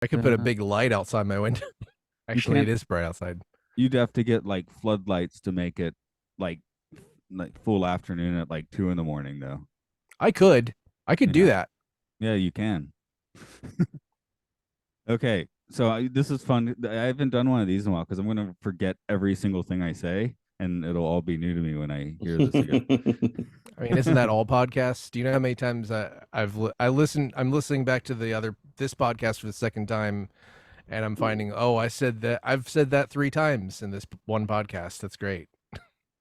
I could put a big light outside my window. Actually, it is bright outside. You'd have to get like floodlights to make it like full afternoon at like 2 in the morning, though. I could do Yeah, that. yeah, you can. Okay, so this is fun. I haven't done one of these in a while because I'm going to forget every single thing I say, and it'll all be new to me when I hear this again. I mean, isn't that all podcasts? Do you know how many times I'm listening back to this podcast for the second time, and I'm finding, oh, I've said that 3 times in this one podcast. That's great.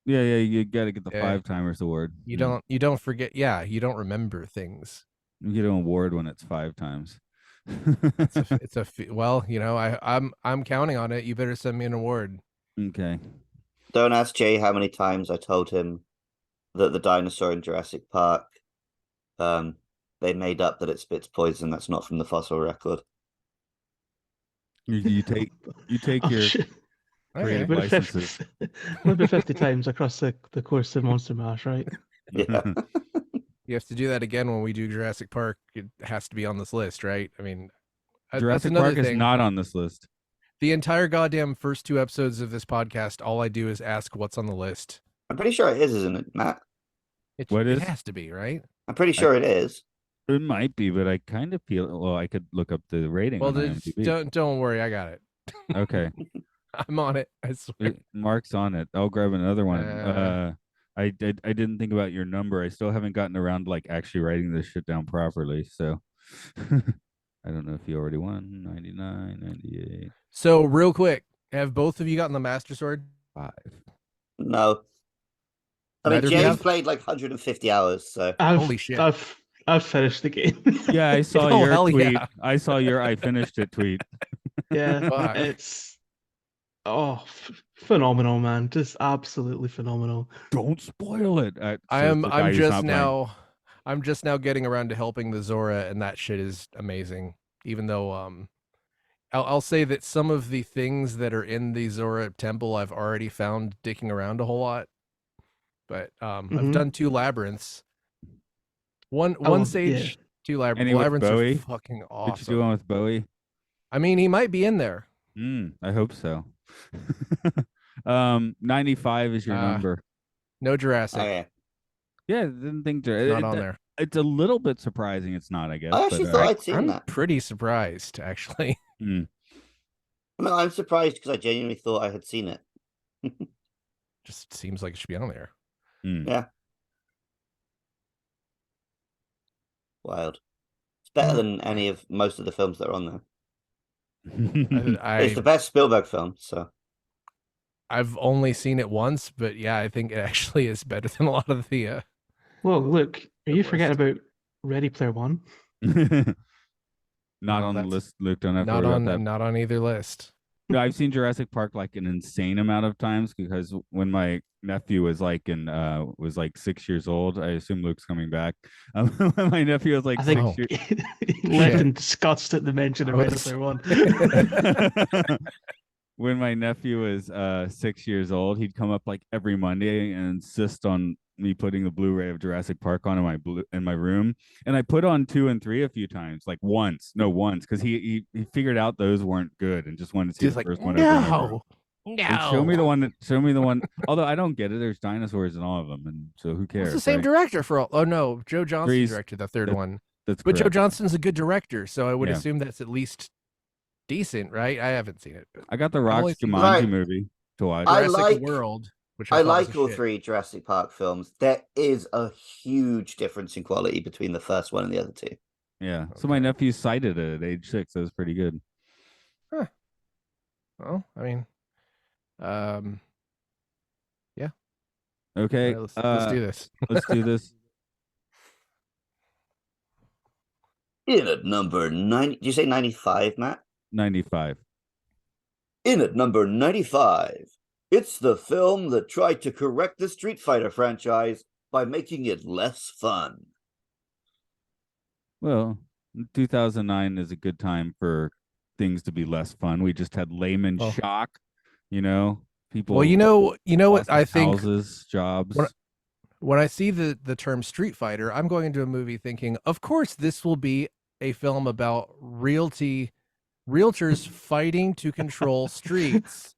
Yeah, yeah, you got to get the Yeah, five timers award. you don't forget. Yeah, you don't remember things. You get an award when it's 5 times. Well, I'm counting on it. You better send me an award. Okay. Don't ask Jay how many times I told him that the dinosaur in Jurassic Park, they made up that it spits poison. That's not from the fossil record. You take your creative licenses. Maybe 50 times across the course of Monster Mash, right? Yeah. You have to do that again when we do Jurassic Park. It has to be on this list, right? I mean, Jurassic Park is not on this list. The entire goddamn first 2 episodes of this podcast, all I do is ask what's on the list. I'm pretty sure it is, isn't it, Matt? It has to be, right? I'm pretty sure it is. It might be, but I kind of feel. Well, I could look up the rating. Well, on IMDb. don't worry, I got it. Okay, I'm on it. I swear. Mark's on it. I'll grab another one. I didn't think about your number. I still haven't gotten around to like actually writing this shit down properly. So I don't know if you already won. 99, 98. So real quick, have both of you gotten the Master Sword? 5. No. I mean, Jay's played like 150 hours, so holy shit. I've finished the game. Yeah, I saw your tweet. Yeah. I saw your I finished it tweet. Yeah, it's phenomenal, man. Just absolutely phenomenal. Don't spoil it. I'm just now getting around to helping the Zora, and that shit is amazing. Even though I'll say that some of the things that are in the Zora temple I've already found dicking around a whole lot. But I've done 2 labyrinths. One sage, 2 labyrinths. Labyrinths are fucking awesome. Did you do one with Bowie? I mean, he might be in there. I hope so. 95 is your number. No Jurassic. Oh, yeah. Yeah, I didn't think not on there. It's a little bit surprising it's not, I guess. I actually thought I'd seen that. I'm pretty surprised, actually. No, I'm surprised because I genuinely thought I had seen it. Just seems like it should be on there. Yeah. Wild. It's better than most of the films that are on there. It's the best Spielberg film, so. I've only seen it once, but yeah, I think it actually is better than a lot of the. Well, look, are you forgetting about Ready Player One? Not on the list, Luke. Don't have not to worry on about that. Not on either list. No, I've seen Jurassic Park like an insane amount of times because when my nephew was like 6 years old, I assume Luke's coming back. When my nephew was like 6 years, left in disgust at the mention of Ready Player One. When my nephew was 6 years old, he'd come up like every Monday and insist on me putting the Blu-ray of Jurassic Park on in my room, and I put on 2 and 3 a few times, like once, because he figured out those weren't good and just wanted to see the first one. No. Show me the one. Although I don't get it, there's dinosaurs in all of them, and so who cares? It's the same director for all. Oh no, Joe Johnston directed the third one. But correct. Joe Johnston's a good director, so I would assume that's at least decent, right? I haven't seen it. I got the Rock's Jumanji movie to watch. Jurassic World. I like all 3 Jurassic Park films. There is a huge difference in quality between the first one and the other 2. Yeah. Okay. So my nephew cited it at age 6. That was pretty good. Huh. Well, I mean, yeah. Okay. Right, let's do this. Let's do this. In at number 90. Did you say 95, Matt? 95. In at number 95. It's the film that tried to correct the Street Fighter franchise by making it less fun. Well, 2009 is a good time for things to be less fun. We just had layman shock, people. Well, you know what I think? Houses, jobs. When I see the term Street Fighter, I'm going into a movie thinking, of course, this will be a film about realty realtors fighting to control streets.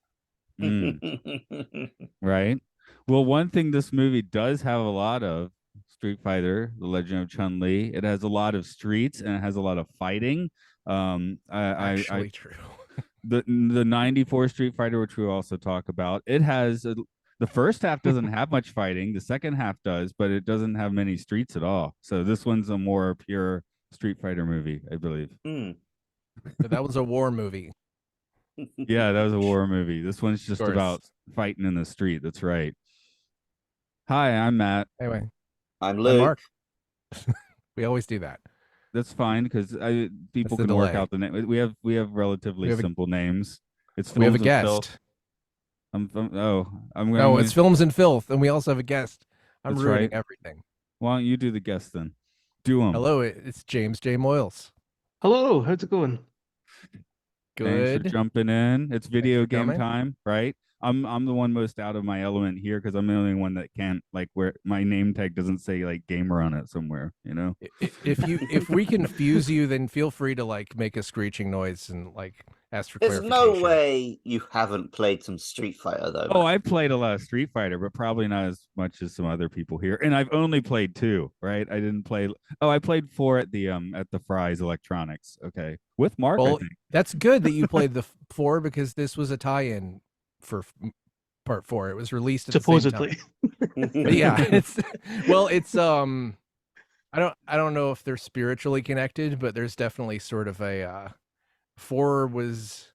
Right. Well, one thing this movie does have a lot of, Street Fighter, The Legend of Chun-Li, it has a lot of streets and it has a lot of fighting. Actually true. The 94 Street Fighter, which we also talk about, it has the first half doesn't have much fighting, the second half does, but it doesn't have many streets at all. So this one's a more pure Street Fighter movie, I believe. But that was a war movie. Yeah, that was a war movie. This one's just about fighting in the street. That's right. Hi, I'm Matt. Anyway, I'm Luke. Mark. We always do that. That's fine because people can work out the name. We have relatively simple names. It's we have a Films and guest. Filth. It's Films and Filth, and we also have a guest. I'm That's ruining right. everything. Why don't you do the guest then? Do them. Hello, it's James J. Moyles. Hello, how's it going? Thanks for Good. jumping in. It's video game coming. time, right? I'm the one most out of my element here because I'm the only one that can't, like, where my name tag doesn't say like gamer on it somewhere, you know. If we confuse you, then feel free to like make a screeching noise and like ask for There's clarification. no way you haven't played some Street Fighter though. Oh, I've played a lot of Street Fighter, but probably not as much as some other people here. And I've only played 2, right? I didn't play. Oh, I played 4 at the Fry's Electronics. Okay, with Mark. Well, I think. that's good that you played the 4 because this was a tie-in for part 4. It was released at Supposedly. the same time. But yeah, it's I don't know if they're spiritually connected, but there's definitely sort of a 4 was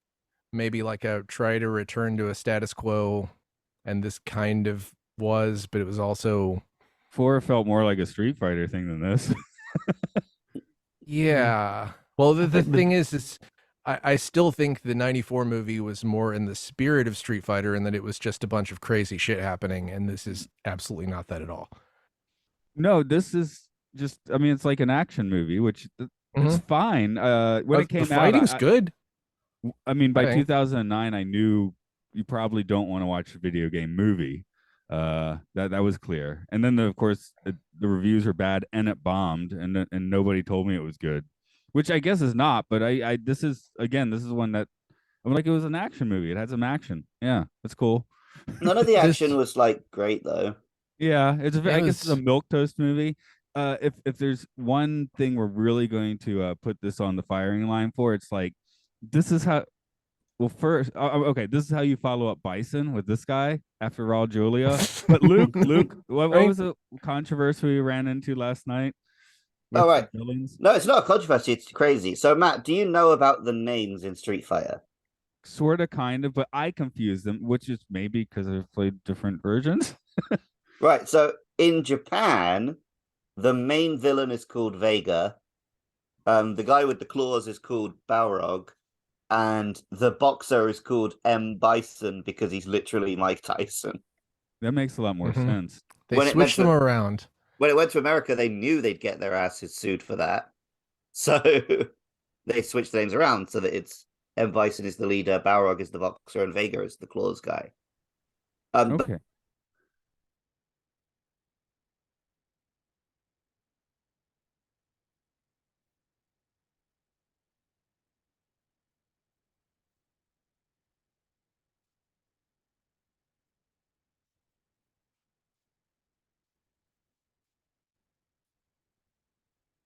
maybe like a try to return to a status quo, and this kind of was, but it was also 4 felt more like a Street Fighter thing than this. yeah. Well, the thing is I still think the 94 movie was more in the spirit of Street Fighter and that it was just a bunch of crazy shit happening, and this is absolutely not that at all. No, this is just, I mean, it's like an action movie, which it's fine. When it came the fighting's out, good. I mean, by I think. 2009, I knew you probably don't want to watch a video game movie. That was clear. And then, of course, the reviews are bad and it bombed, and nobody told me it was good, which I guess is not. But this is one that I'm like, it was an action movie. It had some action. Yeah, that's cool. None of the action was like great though. Yeah, I guess it's a milquetoast movie. If there's one thing we're really going to put this on the firing line for, it's like, this is how. Well, first, okay, this is how you follow up Bison with this guy after Raul Julia. But Luke, what was the controversy we ran into last night? Oh, right. No, it's not a controversy. It's crazy. So, Matt, do you know about the names in Street Fighter? Sort of, kind of, but I confuse them, which is maybe because I've played different versions. Right. So, in Japan, the main villain is called Vega. The guy with the claws is called Balrog. And the boxer is called M. Bison because he's literally Mike Tyson. That makes a lot more sense. They switched them around. When it went to America, they knew they'd get their asses sued for that. So they switched the names around so that it's M. Bison is the leader, Balrog is the boxer, and Vega is the claws guy. Okay.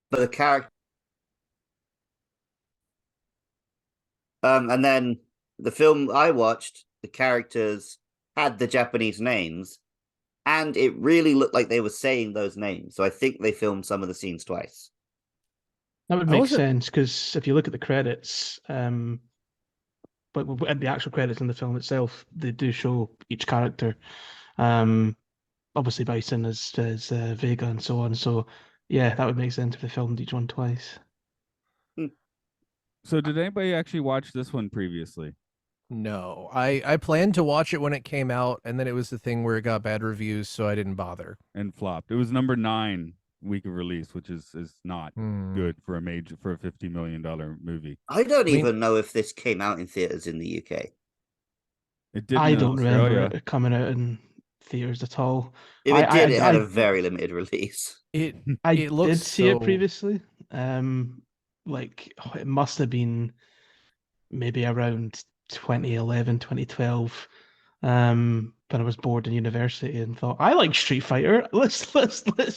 But the character, and then the film I watched, the characters had the Japanese names, and it really looked like they were saying those names. So I think they filmed some of the scenes twice. That would make sense because if you look at the credits, but at the actual credits in the film itself, they do show each character. Obviously, Bison as Vega and so on. So yeah, that would make sense if they filmed each one twice. So did anybody actually watch this one previously? No, I planned to watch it when it came out, and then it was the thing where it got bad reviews, so I didn't bother. And flopped. It was number 9 week of release, which is not good for a $50 million movie. I don't even know if this came out in theaters in the UK. It did. I don't remember it coming out in theaters at all. If it did, it had a very limited release. I did see it previously. It must have been maybe around 2011, 2012. When I was bored in university and thought, I like Street Fighter. Let's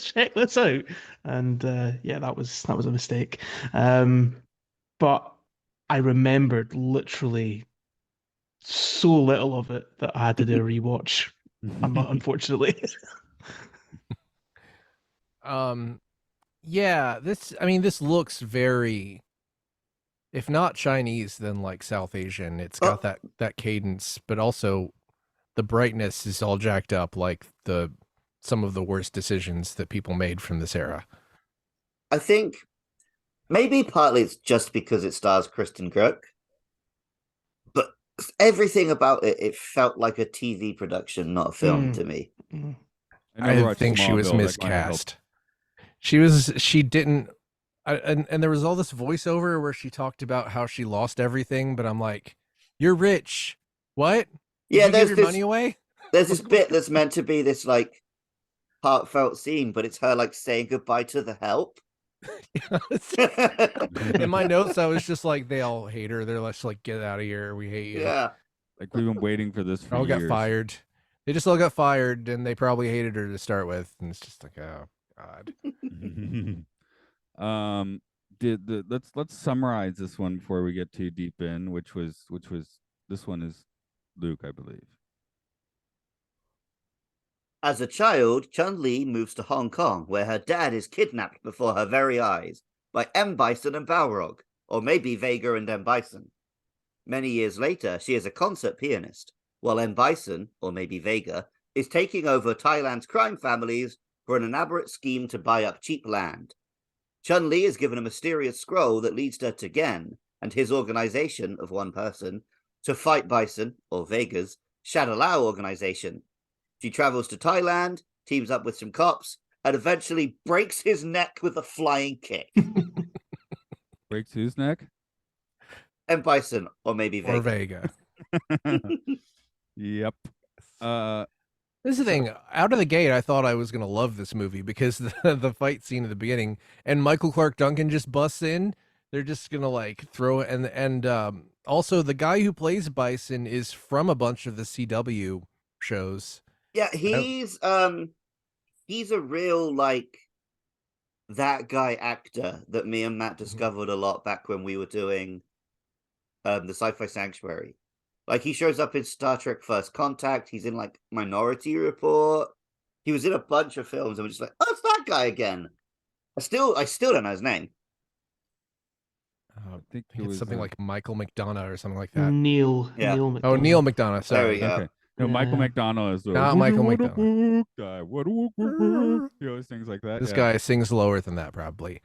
check this out. And yeah, that was a mistake. But I remembered literally so little of it that I had to do a rewatch. Unfortunately. Yeah, this looks very, if not Chinese, then like South Asian. It's got that cadence, but also the brightness is all jacked up like some of the worst decisions that people made from this era. I think maybe partly it's just because it stars Kristen Kirk, but everything about it felt like a TV production, not a film to me. I think she was miscast. She didn't, and there was all this voiceover where she talked about how she lost everything, but I'm like, you're rich. What? Yeah, Did you give your money away? There's this bit that's meant to be this like heartfelt scene, but it's her like saying goodbye to the help. In my notes, I was just like, they all hate her. They're just like, get out of here. We hate you. Yeah. Like we've been waiting for this for all years. got fired. They just all got fired, and they probably hated her to start with. And it's just like, oh God. Let's summarize this one before we get too deep in, which was this one is Luke, I believe. As a child, Chun-Li moves to Hong Kong, where her dad is kidnapped before her very eyes by M. Bison and Balrog, or maybe Vega and M. Bison. Many years later, she is a concert pianist, while M. Bison, or maybe Vega, is taking over Thailand's crime families for an elaborate scheme to buy up cheap land. Chun-Li is given a mysterious scroll that leads her to Gen and his organization of one person to fight Bison, or Vega's, Shadalao organization. She travels to Thailand, teams up with some cops, and eventually breaks his neck with a flying kick. Breaks whose neck? M. Bison, or maybe Vega. Or Vega. Yep. This is the thing. Out of the gate, I thought I was going to love this movie because the fight scene at the beginning and Michael Clark Duncan just busts in. They're just going to like throw it. And also the guy who plays Bison is from a bunch of the CW shows. Yeah, he's a real like that guy actor that me and Matt discovered a lot back when we were doing the Sci-Fi Sanctuary. Like he shows up in Star Trek First Contact. He's in like Minority Report. He was in a bunch of films, and we're just like, oh, it's that guy again. I still don't know his name. I think it's something like Michael McDonough or something like that. Neil McDonough. Oh, Neil McDonough. Sorry. There we go. Okay. No, Michael McDonough is the not Michael McDonough. He always sings like that. This guy sings lower than that, probably.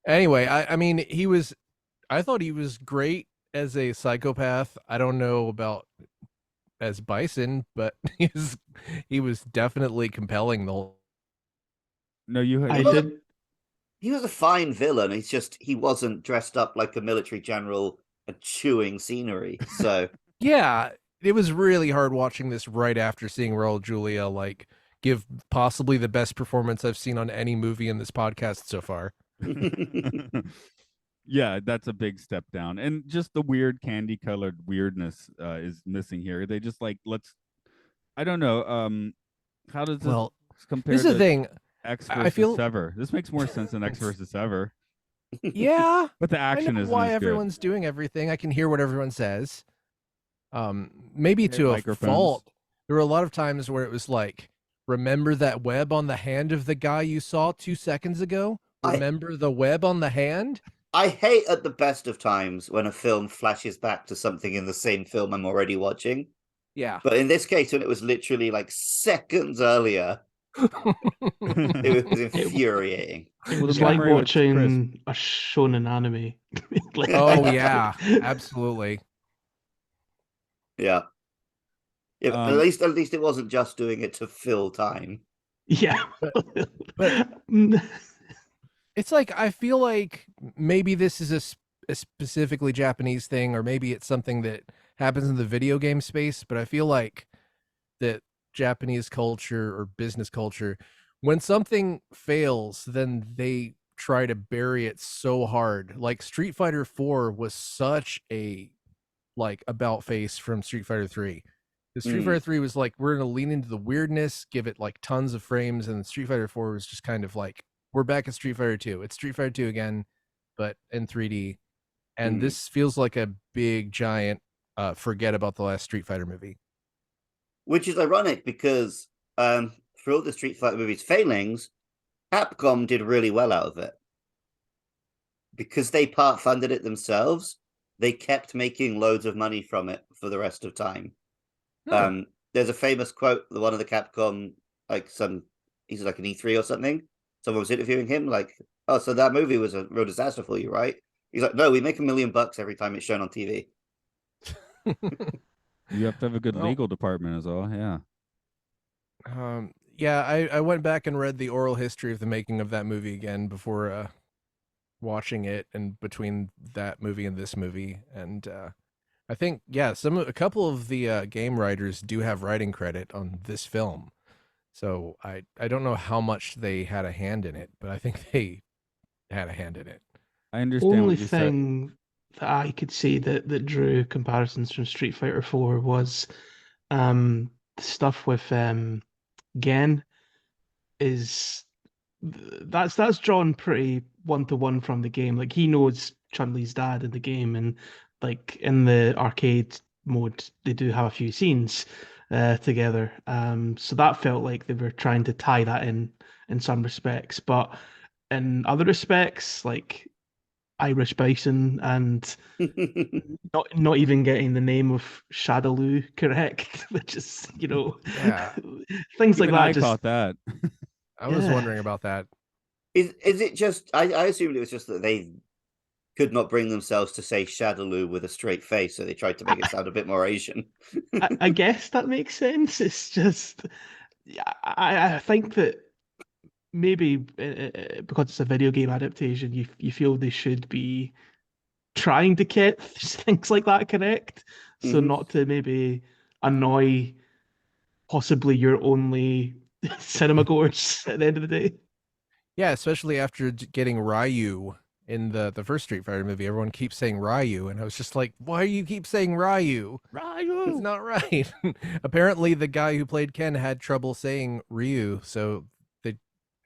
Anyway, I mean, I thought he was great as a psychopath. I don't know about as Bison, but he was definitely compelling the whole. No, you had. I did. He was a fine villain. He wasn't dressed up like a military general and chewing scenery. So yeah, it was really hard watching this right after seeing Raul Julia like give possibly the best performance I've seen on any movie in this podcast so far. Yeah, that's a big step down. And just the weird candy colored weirdness is missing here. They just like, I don't know. How does this compare this is to the thing. X versus Sever? This makes more sense than X versus Sever. Yeah. But the action isn't why as everyone's good. doing everything. I can hear what everyone says. Maybe to a fault. There were a lot of times where it was like, remember that web on the hand of the guy you saw 2 seconds ago? Remember the web on the hand? I hate at the best of times when a film flashes back to something in the same film I'm already watching. Yeah. But in this case, when it was literally like seconds earlier, it was infuriating. It was like watching a shonen anime. Oh, yeah. Absolutely. Yeah. At least it wasn't just doing it to fill time. Yeah. But it's like, I feel like maybe this is a specifically Japanese thing, or maybe it's something that happens in the video game space, but I feel like that Japanese culture or business culture, when something fails, then they try to bury it so hard. Like Street Fighter 4 was such a like about face from Street Fighter 3. The Street Fighter 3 was like, we're gonna lean into the weirdness, give it like tons of frames, and Street Fighter 4 was just kind of like, we're back at Street Fighter 2. It's Street Fighter 2 again, but in 3D. And this feels like a big giant forget about the last Street Fighter movie. Which is ironic because for all the Street Fighter movies' failings, Capcom did really well out of it. Because they part funded it themselves, they kept making loads of money from it for the rest of time. There's a famous quote, one of the Capcom, he's like an E3 or something. Someone was interviewing him, like, "Oh, so that movie was a real disaster for you, right?" He's like, "No, we make $1 million every time it's shown on TV." You have to have a good legal department as well. Yeah. Yeah, I went back and read the oral history of the making of that movie again before watching it, and between that movie and this movie, and I think a couple of the game writers do have writing credit on this film, so I don't know how much they had a hand in it, but I think they had a hand in it. I understand. Only what you thing that I could see that drew comparisons from Street Fighter 4 was the stuff with Gen is that's drawn pretty one-to-one from the game. Like, he knows Chun-Li's dad in the game, and like in the arcade mode they do have a few scenes together. So that felt like they were trying to tie that in some respects, but in other respects, like Irish Bison and not even getting the name of Shadaloo correct, which is, things Even like that. I caught that. I was wondering about that. Is it just? I assumed it was just that they could not bring themselves to say Shadaloo with a straight face, so they tried to make it sound a bit more Asian. I guess that makes sense. It's just, I think that maybe because it's a video game adaptation, you feel they should be trying to get things like that correct, so not to maybe annoy possibly your only cinema goers at the end of the day. Yeah, especially after getting Ryu in the first Street Fighter movie. Everyone keeps saying Ryu, and I was just like, why do you keep saying Ryu? It's not right. Apparently the guy who played Ken had trouble saying Ryu, so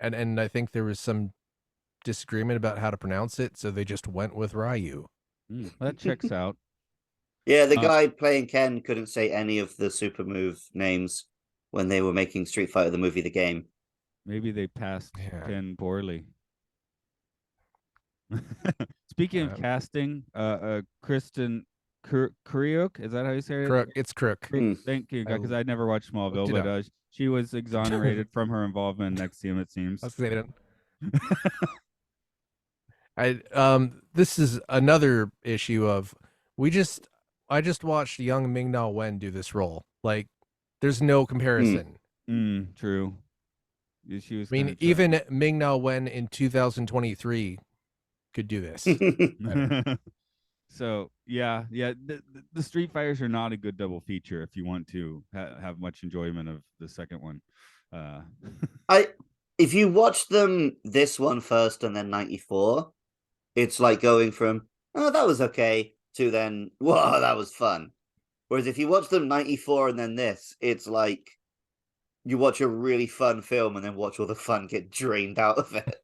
and I think there was some disagreement about how to pronounce it, so they just went with Ryu. That checks out. Yeah, the guy playing Ken couldn't say any of the super move names when they were making Street Fighter the movie, the game. Maybe they passed Ken poorly. Speaking of casting, Kristen Kryuk, is that how you say it? Crook. It's Crook. Thank you, because I never watched Smallville, but she was exonerated from her involvement in NXIVM, it seems. This is another issue of I just watched young Ming-Na Wen do this role. Like, there's no comparison. True. She was even Ming-Na Wen in 2023 could do this. So the Street Fighters are not a good double feature if you want to have much enjoyment of the second one. If you watch them, this one first and then 94, it's like going from, oh, that was okay, to then, whoa, that was fun. Whereas if you watch them 94 and then this, it's like you watch a really fun film and then watch all the fun get drained out of it.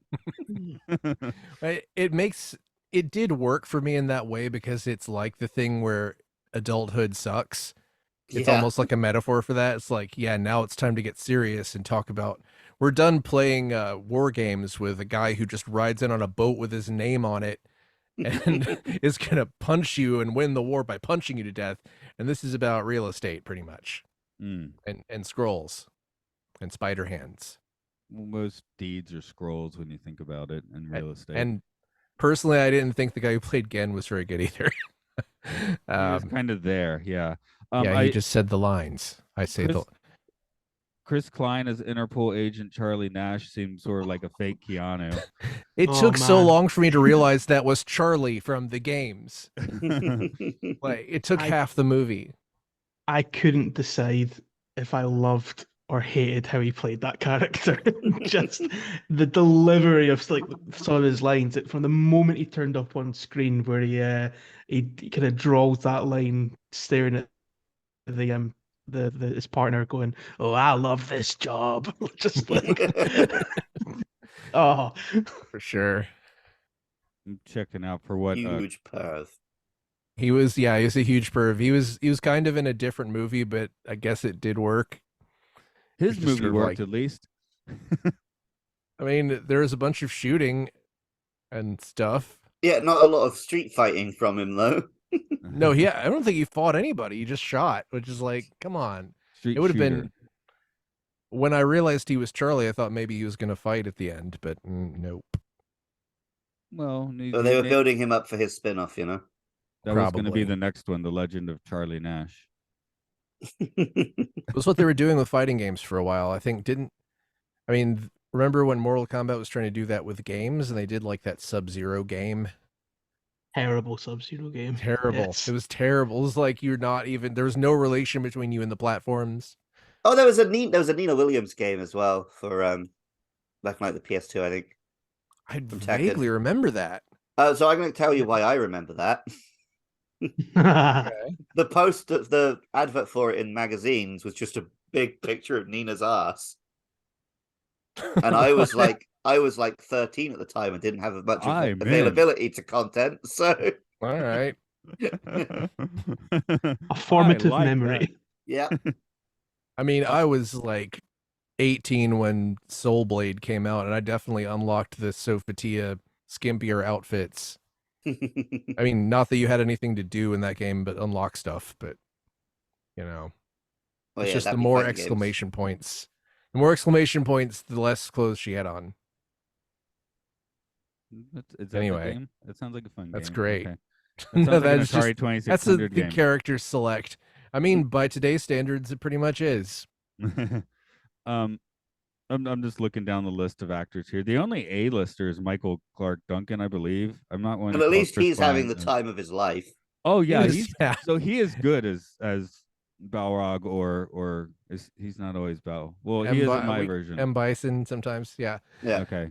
It did work for me in that way, because it's like the thing where adulthood sucks. It's almost like a metaphor for that. It's like, now it's time to get serious and talk about, we're done playing war games with a guy who just rides in on a boat with his name on it and is going to punch you and win the war by punching you to death. And this is about real estate, pretty much. And scrolls and spider hands. Most deeds are scrolls when you think about it, and real estate. And personally, I didn't think the guy who played Gen was very good either. He was kind of there, yeah. He just said the lines. Chris Klein as Interpol agent Charlie Nash seems sort of like a fake Keanu. It took so long for me to realize that was Charlie from the games. Like, it took half the movie. I couldn't decide if I loved or hated how he played that character. Just the delivery of like some of his lines. From the moment he turned up on screen, where he kind of draws that line, staring at the his partner, going, "Oh, I love this job." Just like, oh, For sure. I'm checking out for what Huge perv. He was a huge perv. He was kind of in a different movie, but I guess it did work. his just movie sort of worked like- at least. I mean, there was a bunch of shooting and stuff. Yeah, not a lot of street fighting from him though. No, I don't think he fought anybody. He just shot, which is like, come on. Street It would have shooter. been when I realized he was Charlie, I thought maybe he was going to fight at the end, but nope. Well, Well, they were building him up for his spin-off, you know. that was going to be probably. the next one, The Legend of Charlie Nash. It was what they were doing with fighting games for a while. Remember when Mortal Kombat was trying to do that with games and they did like that Sub-Zero game? terrible Sub-Zero game. Terrible. Yes. It was terrible. It was like there was no relation between you and the platforms. Oh, there was a Nina Williams game as well for back in like the PS2, I think. I From Tekken. vaguely remember that. So I'm going to tell you why I remember that. Okay. The advert for it in magazines was just a big picture of Nina's ass, and I was like 13 at the time and didn't have much availability to content. So, All right. A formative I like memory. yeah, I mean, I was like 18 when Soul Blade came out, and I definitely unlocked the Sophatia skimpier outfits. I mean, not that you had anything to do in that game, but unlock stuff. But Well, it's yeah, just the that'd be more fighting games. exclamation points. The more exclamation points, the less clothes she had on. Is that Anyway. the game? That sounds like a fun game. That's great. Okay. That sounds No, like an that's Atari just that's a 2600 the game. character select. I mean, by today's standards, it pretty much is. I'm just looking down the list of actors here. The only A-lister is Michael Clark Duncan, I believe. I'm not one. But at least he's having the time of his life. Oh yeah, Yeah. so he is good as Balrog or he's not always Bal. Well, he is in my version. M. Bison sometimes, yeah. Yeah. Okay.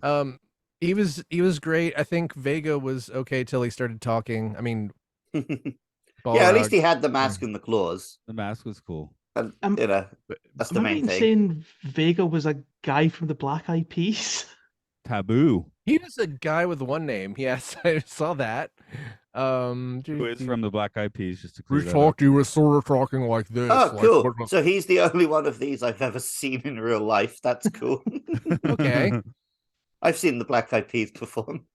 He was great. I think Vega was okay till he started talking. I mean, Yeah, at least Balrog- he had the mask and the claws. The mask was cool. And, Um, that's the Am I right main in thing. saying Vega was a guy from the Black Eyed Peas? Taboo. He was a guy with one name. Yes, I saw that. Who is from the Black Eyed Peas? Just to clear that up. talked. You were sort of talking like this. Oh, like, cool. what- So he's the only one of these I've ever seen in real life. That's cool. Okay. I've seen the Black Eyed Peas perform.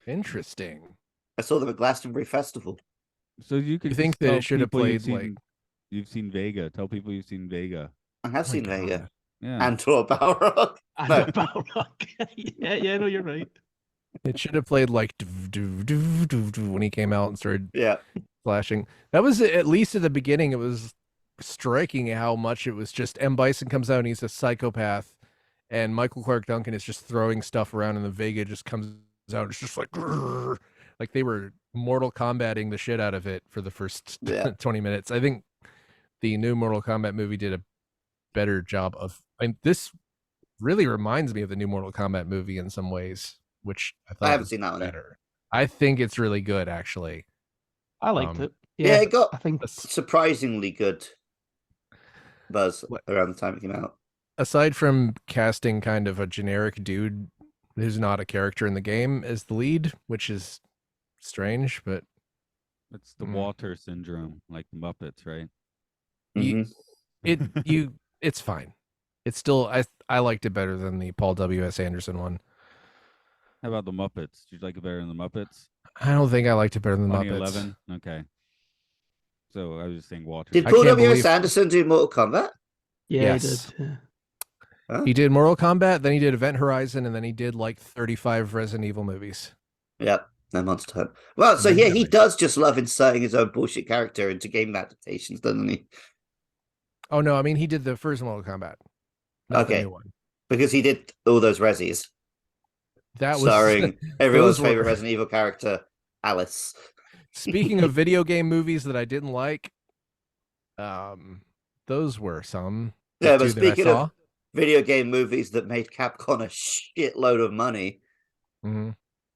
Interesting. I saw them at Glastonbury Festival. So you could You think just that it tell should have people you've played, like- you've seen Vega. Tell people you've seen Vega. I have Oh my seen God. Vega Yeah. and Tor Balrog. And No. the Balrog. yeah, no, you're right. It should have played like when he came out and started Yeah. flashing. That was at least at the beginning. It was striking how much it was just M. Bison comes out and he's a psychopath, and Michael Clark Duncan is just throwing stuff around, and the Vega just comes out. It's just like grrr. Like they were Mortal Kombating the shit out of it for the first Yeah. 20 minutes. I think the new Mortal Kombat movie did a better job of. This really reminds me of the new Mortal Kombat movie in some ways, which I thought I haven't was seen that one yet. better. I think it's really good, actually. I liked Um, it. Yeah, it got I think surprisingly good buzz What- around the time it came out. Aside from casting kind of a generic dude who's not a character in the game as the lead, which is strange, but It's the Mm. Walter syndrome, like the Muppets, right? You- Mhm. it's fine. It's still I liked it better than the Paul W.S. Anderson one. How about the Muppets? Did you like it better than the Muppets? I don't think I liked it better than the Muppets. 2011? Okay. So I was just saying Walter. Did I Paul can't W.S. believe- Anderson do Mortal Kombat? yeah, Yes. he did. He did Mortal Kombat, then he did Event Horizon, and then he did like 35 Resident Evil movies. Yep. No Monster Hunter. Well, so yeah, he does just love inserting his own bullshit character into game adaptations, doesn't he? Oh no, I mean he did the first Mortal Kombat. Not the Okay. new one. Because he did all those Resis, That was starring everyone's those were- favorite Resident Evil character, Alice. Speaking of video game movies that I didn't like, those were some. Yeah, but two that I speaking of saw. video game movies that made Capcom a shitload of money Hmm.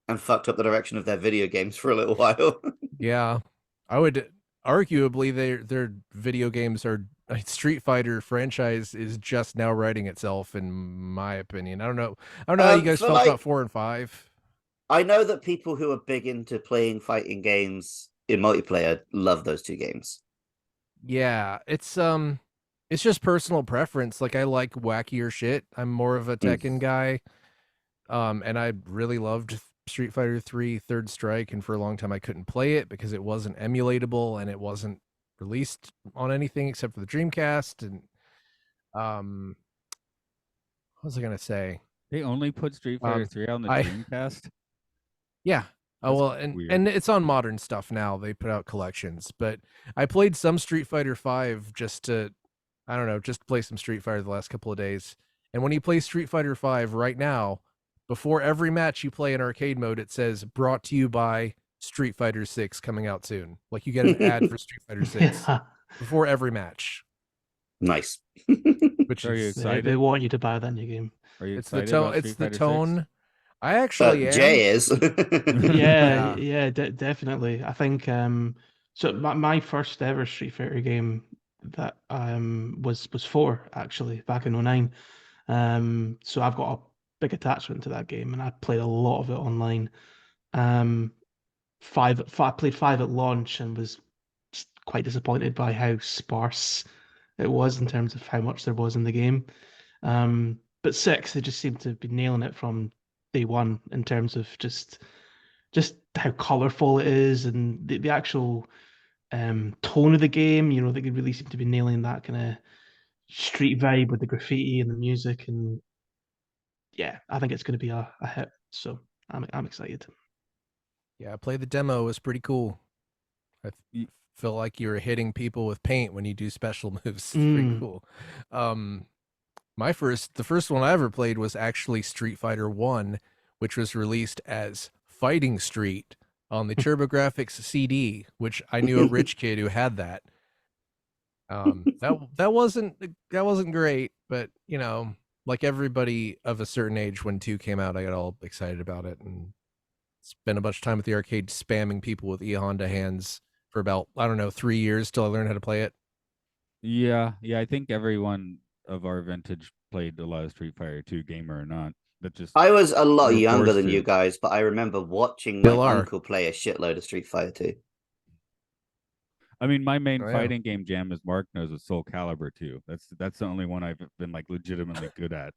and fucked up the direction of their video games for a little while. Yeah, I would arguably their video games are Street Fighter franchise is just now writing itself, in my opinion. I don't know. I don't know how you guys For felt about like, 4 and 5. I know that people who are big into playing fighting games in multiplayer love those two games. Yeah, it's just personal preference. Like I like wackier shit. I'm more of a Tekken guy. And I really loved Street Fighter 3 Third Strike, and for a long time I couldn't play it because it wasn't emulatable and it wasn't released on anything except for the Dreamcast. And um what was I gonna say? They only put Street Fighter Um 3 on the I Dreamcast. Yeah. Oh That's well, weird. and it's on modern stuff now. They put out collections, but I played some Street Fighter 5 just to, I don't know, just to play some Street Fighter the last couple of days. And when you play Street Fighter 5 right now, before every match you play in arcade mode, it says brought to you by Street Fighter 6 coming out soon. Like you get an ad for Street Fighter 6 Yeah. before every match, Nice. which Are you is excited? They want you to buy that new game. Are you it's the excited tone. about It's Street the Fighter 6? tone. I actually am. Jay is. Yeah, Yeah. definitely. I think so my first ever Street Fighter game that was 4 actually back in 09. So I've got a big attachment to that game and I played a lot of it online. I played 5 at launch and was quite disappointed by how sparse it was in terms of how much there was in the game. But 6, they just seem to be nailing it from day one in terms of just how colorful it is and the actual tone of the game. You know, they really seem to be nailing that kind of street vibe with the graffiti and the music. And yeah, I think it's going to be a hit. So I'm excited. Yeah, I played the demo. It was pretty cool. I feel like you're hitting people with paint when you do special moves. It's pretty cool. The first one I ever played was actually Street Fighter 1, which was released as Fighting Street on the TurboGrafx CD, which I knew a rich kid who had that. That wasn't great, but you know, like everybody of a certain age, when 2 came out, I got all excited about it and spent a bunch of time at the arcade spamming people with E Honda hands for about, I don't know, 3 years till I learned how to play it. Yeah, I think everyone of our vintage played a lot of Street Fighter 2, gamer or not. That just I was a lot were younger forced than to. you guys, but I remember watching my Still are. uncle play a shitload of Street Fighter 2. I mean, my main Oh, yeah. fighting game jam, as Mark knows, is Soul Calibur 2. That's the only one I've been like legitimately good at.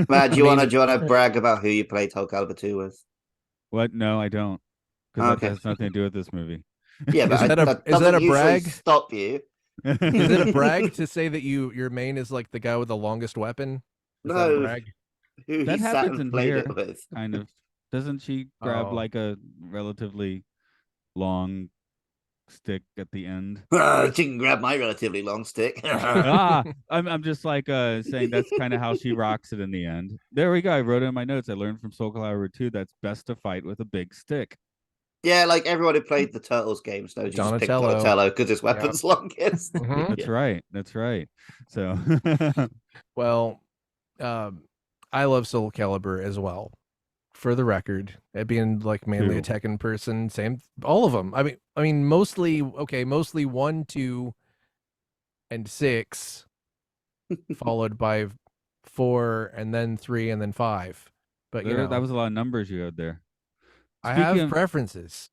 Matt, do you I mean, wanna brag about who you played Soul Calibur 2 with? What? No, I don't, because Okay. that has nothing to do with this movie. Yeah, but Is that that is that doesn't a usually brag? stop you. Is it a brag to say that your main is like the guy with the longest weapon? Is that a No, brag? who That he sat happens and in played here, it with. kind of. Doesn't she grab Oh. like a relatively long stick at the end? She can grab my relatively long stick. I'm just like saying that's kind of how she rocks it in the end. There we go. I wrote it in my notes. I learned from Soul Calibur 2 that's best to fight with a big stick. Yeah, like everyone who played the Turtles games knows you just pick Donatello. Donatello because his weapon's longest. Mhm. That's right. That's right. So Well, I love Soul Calibur as well. For the record, being like mainly a Two. Tekken person, same, all of them. I mean, mostly 1, 2, and 6, followed by 4, and then 3, and then 5. But you know, that was a lot of numbers you had there. I Speaking have of- preferences.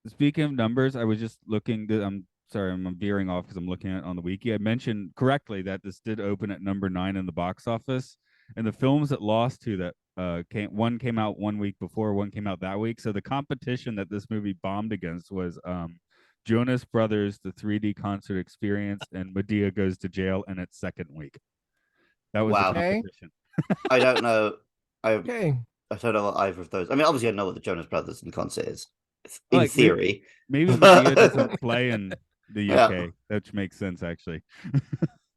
Speaking of numbers, I was just looking. I'm sorry, I'm veering off because I'm looking at it on the wiki. I mentioned correctly that this did open at number 9 in the box office, and the films that lost to that one came out 1 week before, one came out that week. So the competition that this movie bombed against was Jonas Brothers, the 3D concert experience, and Medea Goes to Jail in its second week. That was Wow. the competition. I don't know. Okay. I don't know what either of those. I mean, obviously, I know what the Jonas Brothers in concert is, in Like, theory. Maybe Medea doesn't play in the UK, Yeah. which makes sense actually.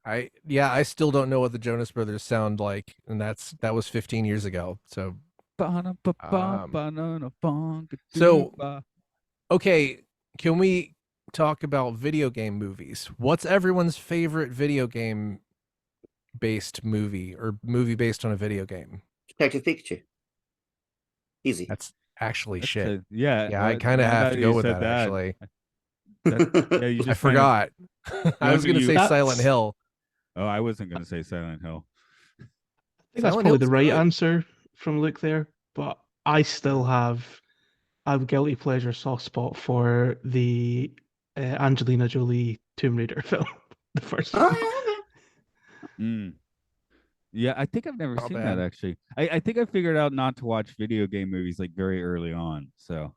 I still don't know what the Jonas Brothers sound like, and that was 15 years ago. So okay, can we talk about video game movies? What's everyone's favorite video game based movie or movie based on a video game? Detective Pikachu. Easy. That's actually That's shit. yeah. Yeah, I kind of Now have that to you go with said that that, actually. yeah, you I just forgot. I was whenever gonna you. say Silent That's Hill. Oh, I wasn't gonna say Silent Hill. I think that's Silent probably the Hill's right good. answer from Luke there, but I still have a guilty pleasure soft spot for the Angelina Jolie Tomb Raider film, the first one. Oh, Mm. Yeah, I think I've never Not seen that bad. actually. I think I figured out not to watch video game movies like very early on. So,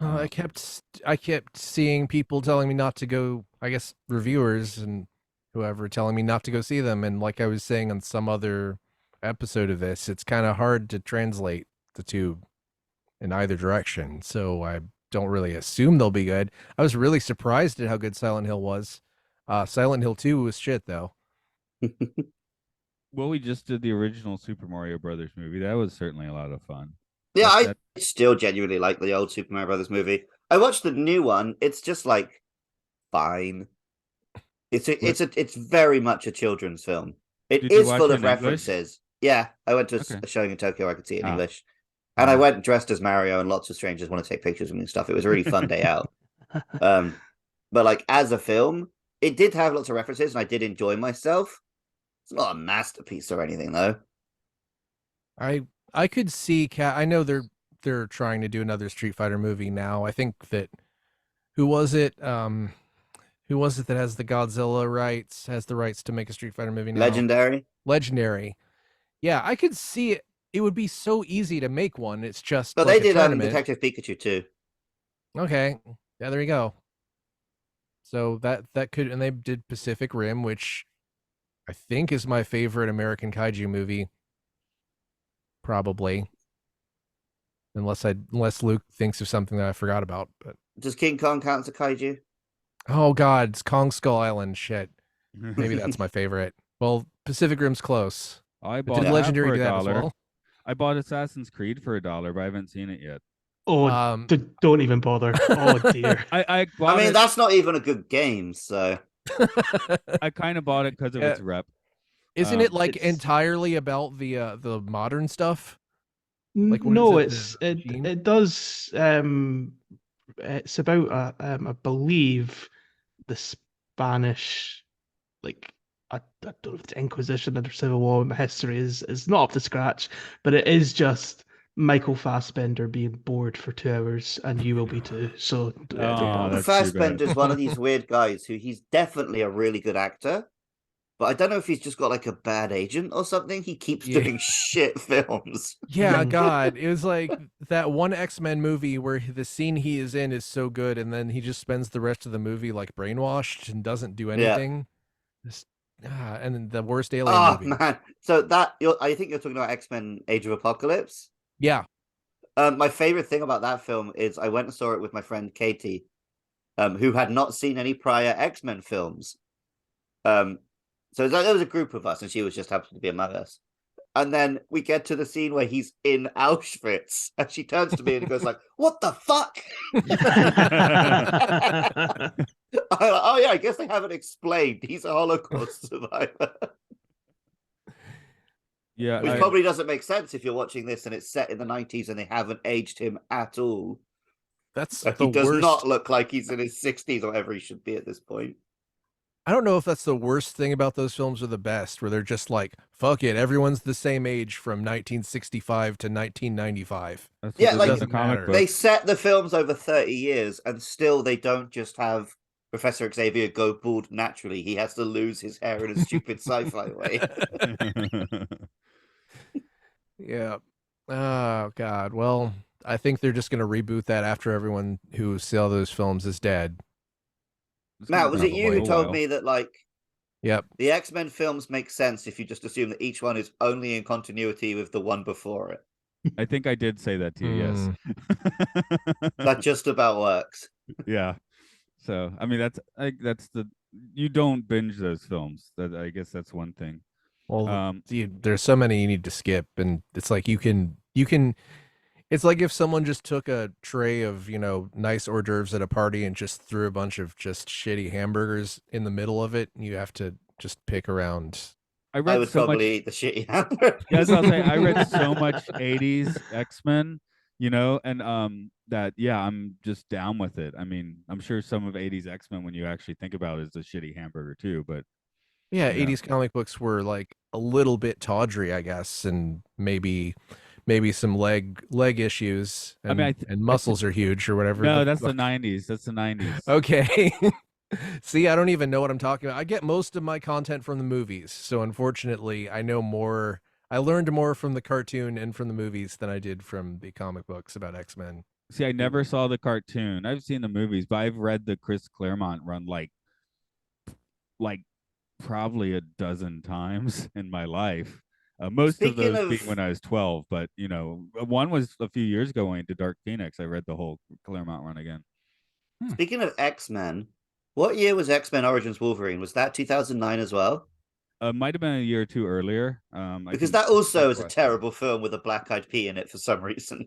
I um, kept seeing people telling me not to go. I guess reviewers and whoever telling me not to go see them. And like I was saying on some other episode of this, it's kind of hard to translate the two in either direction. So I don't really assume they'll be good. I was really surprised at how good Silent Hill was. Silent Hill 2 was shit though. well, we just did the original Super Mario Brothers movie. That was certainly a lot of fun. yeah, I That still genuinely like the old Super Mario Brothers movie. I watched the new one. It's just like fine. It's very much a children's film. It did you is watch full it of in English? references. Yeah, I went to Okay. a showing in Tokyo. I could see it in Ah. English, and I went dressed as Mario, and lots of strangers want to take pictures with me and stuff. It was a really fun day out. But like as a film, it did have lots of references, and I did enjoy myself. It's not a masterpiece or anything, though. I could see cat. I know they're trying to do another Street Fighter movie now. I think that who was it? Who was it that has the Godzilla rights? Has the rights to make a Street Fighter movie now? Legendary. Legendary. Yeah, I could see it. It would be so easy to make one. It's just But like they a did tournament. Detective Pikachu too. Okay. Yeah, there you go. So that could, and they did Pacific Rim, which I think is my favorite American kaiju movie. Probably. Unless Luke thinks of something that I forgot about. But Does King Kong count as a kaiju? oh god, it's Kong Skull Island. Shit. Maybe that's my favorite. Well, Pacific Rim's close. I But bought did that Legendary for do that as $1. well? I bought Assassin's Creed for $1, but I haven't seen it yet. Oh, don't even bother. Oh dear. I bought I mean, it. that's not even a good game. So I kind of bought it because of its rep. Isn't it like it's- entirely about the modern stuff? Like what No, is it, the machine? it does. It's about I believe the Spanish, like I don't know if it's Inquisition or Civil War. My history is not up to scratch, but it is just Michael Fassbender being bored for 2 hours, and you will be too. So don't bother. That's too bad. Fassbender's one of these weird guys who he's definitely a really good actor, but I don't know if he's just got like a bad agent or something. He keeps doing shit films. Yeah, God, it was like that one X-Men movie where the scene he is in is so good, and then he just spends the rest of the movie like brainwashed and doesn't do anything. And then the worst alien movie. Man, so I think you're talking about X-Men: Age of Apocalypse. Yeah. My favorite thing about that film is I went and saw it with my friend Katie, who had not seen any prior X-Men films. So there was a group of us, and she was just happened to be among us. And then we get to the scene where he's in Auschwitz, and she turns to me and goes like, "What the fuck?" I'm like, oh yeah, I guess they haven't explained. He's a Holocaust survivor. Yeah, Which probably doesn't make sense if you're watching this and it's set in the 90s and they haven't aged him at all. That's Like, the he does worst. not look like he's in his 60s or whatever he should be at this point. I don't know if that's the worst thing about those films or the best, where they're just like, fuck it, everyone's the same age from 1965 to 1995. That's Yeah, what like, in the comic book. They set the films over 30 years and still they don't just have Professor Xavier go bald naturally. He has to lose his hair in a stupid sci-fi way. Yeah. Oh God. Well, I think they're just gonna reboot that after everyone who saw those films is dead. Matt, was it you who told me? me that, like, Yep. the X-Men films make sense if you just assume that each one is only in continuity with the one before it? I think I did say that to you. Yes. That just about works. Yeah. So I mean, that's you don't binge those films. That I guess that's one thing. Well, there's so many you need to skip, and it's like you can. It's like if someone just took a tray of nice hors d'oeuvres at a party and just threw a bunch of just shitty hamburgers in the middle of it, and you have to just pick around I I read would so much. probably eat the shitty hamburger. Yeah, that's what I'll say. I read so much 80s X-Men, and that I'm just down with it. I mean, I'm sure some of 80s X-Men, when you actually think about it, is a shitty hamburger too, but Yeah, yeah. 80s comic books were like a little bit tawdry, I guess, and maybe some leg issues I mean, and muscles are huge or whatever no, the that's the fuck. 90s. That's the 90s. Okay. See, I don't even know what I'm talking about. I get most of my content from the movies. So unfortunately, I learned more from the cartoon and from the movies than I did from the comic books about X-Men. See, I never saw the cartoon. I've seen the movies, but I've read the Chris Claremont run like probably a dozen times in my life. Most of Speaking those of being when I was 12, but one was a few years ago when I went to Dark Phoenix. I read the whole Claremont run again. speaking of X-Men, what year was X-Men Origins Wolverine? Was that 2009 as well? Might have been a year or two earlier. Because that also is a question. terrible film with a black-eyed pea in it for some reason.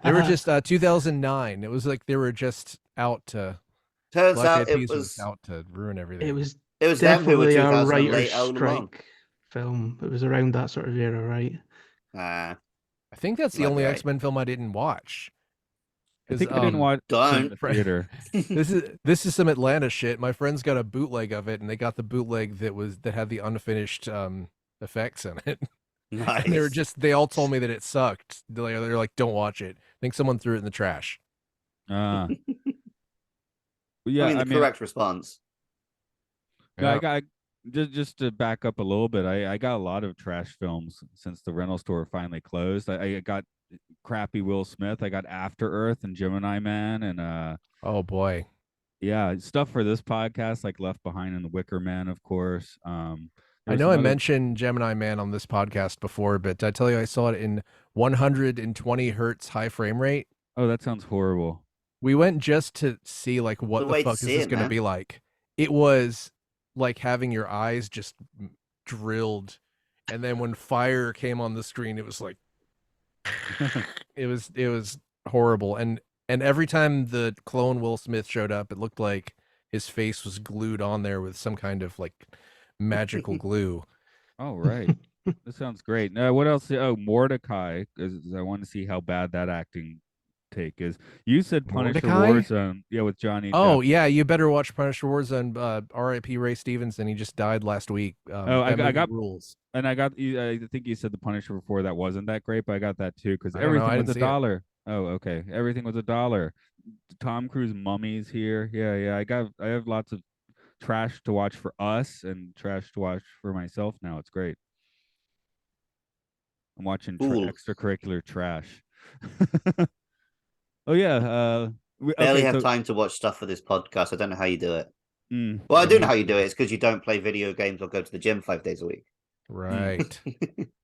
They were just 2009. It was like they were just out to Turns Black out Eyed it Peas was out to ruin everything. It was them who were definitely a 2008 writer's all along. strike film. It was around that sort of era, right? Ah, I think that's the might be only right. X-Men film I didn't watch. I think I didn't watch it in the Don't. theater. This is some Atlanta shit. My friends got a bootleg of it, and they got the bootleg that had the unfinished effects in it. Nice. And they all told me that it sucked. They're like, don't watch it. I think someone threw it in the trash. Yeah, I mean, the correct response. no, Yeah. I got just to back up a little bit. I got a lot of trash films since the rental store finally closed. I got crappy Will Smith. I got After Earth and Gemini Man, and Oh boy. yeah, stuff for this podcast like Left Behind and The Wicker Man, of course. I know I mentioned Gemini Man on this podcast before, but did I tell you I saw it in 120 hertz high frame rate? Oh, that sounds horrible. We went just to see like what the fuck is this going to be like. It was like having your eyes just drilled, and then when fire came on the screen, it was like it was horrible. And every time the clone Will Smith showed up, it looked like his face was glued on there with some kind of like magical glue. Oh, right. That sounds great. What else? Oh, Mordecai, because I want to see how bad that acting take is. You said Punisher Warzone, yeah, with Johnny. Oh, Depp. yeah, you better watch Punisher Warzone. R.I.P. Ray Stevenson. He just died last week. I got rules. And I think you said the Punisher before that wasn't that great, but I got that too because everything was $1. Oh, okay. Everything was $1. Tom Cruise mummies here. Yeah. I have lots of trash to watch for us and trash to watch for myself now. It's great. I'm watching extracurricular trash. Oh yeah. Barely have time to watch stuff for this podcast. I don't know how you do it. Well, I do know how you do it. It's because you don't play video games or go to the gym 5 days a week. Right.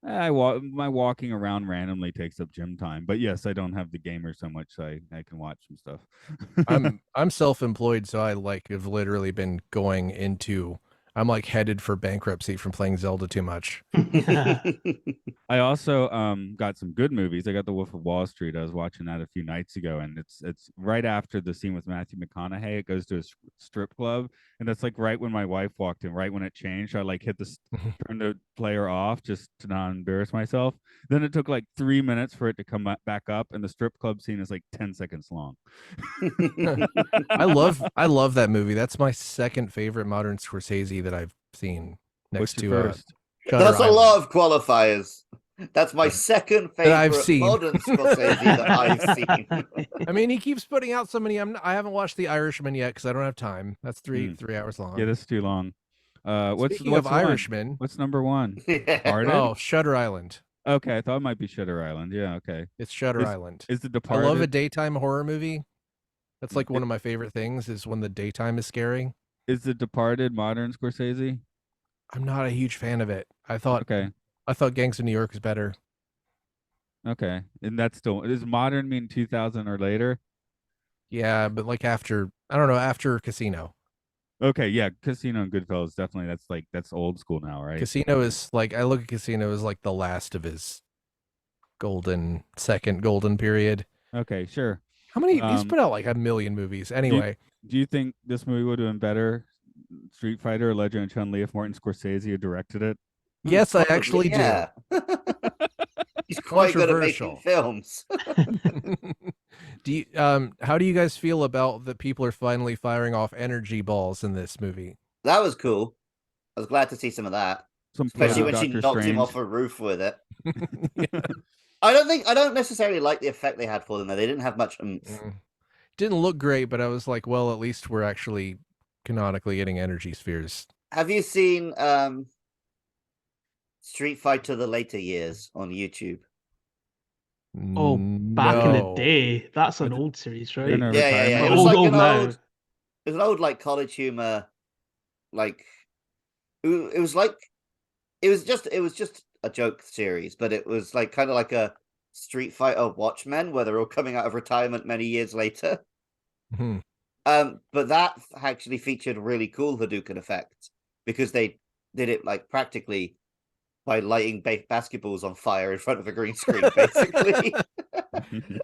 My walking around randomly takes up gym time, but yes, I don't have the gamer so much, so I can watch some stuff. I'm self-employed, so I have literally been going into. I'm like headed for bankruptcy from playing Zelda too much. I also got some good movies. I got The Wolf of Wall Street. I was watching that a few nights ago, and it's right after the scene with Matthew McConaughey. It goes to a strip club, and that's like right when my wife walked in, right when it changed. I like hit turn the player off just to not embarrass myself. Then it took like 3 minutes for it to come back up, and the strip club scene is like 10 seconds long. I love that movie. That's my second favorite modern Scorsese that I've seen. Next to first? That's a lot of qualifiers. That's my second favorite modern Scorsese that I've seen. I mean, he keeps putting out so many. I haven't watched The Irishman yet because I don't have time. That's 3 hours long. Yeah, that's too long. What's Irishman? What's number one? Oh, Shutter Island. Okay, I thought it might be Shutter Island. Yeah, okay. It's Shutter Island. Is The Departed? I love a daytime horror movie. That's like one of my favorite things is when the daytime is scary. Is The Departed modern Scorsese? I'm not a huge fan of it. I thought Gangs of New York is better. Okay, and that's still does modern mean 2000 or later? Yeah, but like after Casino. Okay, yeah, Casino and Goodfellas definitely. That's old school now, right? Casino is like I look at Casino as like the last of his second golden period. Okay, sure. How many? He's put out like a million movies. Anyway, do you think this movie would have been better Street Fighter: Legend of Chun-Li if Martin Scorsese had directed it? Yes, I Probably, actually yeah. He's quite good at making Controversial. films. Do you, how do you guys feel about that people are finally firing off energy balls in this movie? That was cool. I was glad to see some of that, Some especially proto when she Doctor knocked him Strange. off a roof with it. Yeah. I don't necessarily like the effect they had for them though. They didn't have much oomph. Didn't look great, but I was like, well, at least we're actually canonically getting energy spheres. Have you seen Street Fighter the later years on YouTube? Oh, back in the No. day, that's an With- old series, They're right? in a Yeah. retirement It Well, was home. like old an now. old. It was an old like college humor, like it was like it was just a joke series, but it was like kind of like a Street Fighter Watchmen where they're all coming out of retirement many years later. Mhm. But that actually featured really cool Hadouken effects because they did it like practically by lighting basketballs on fire in front of a green screen, basically.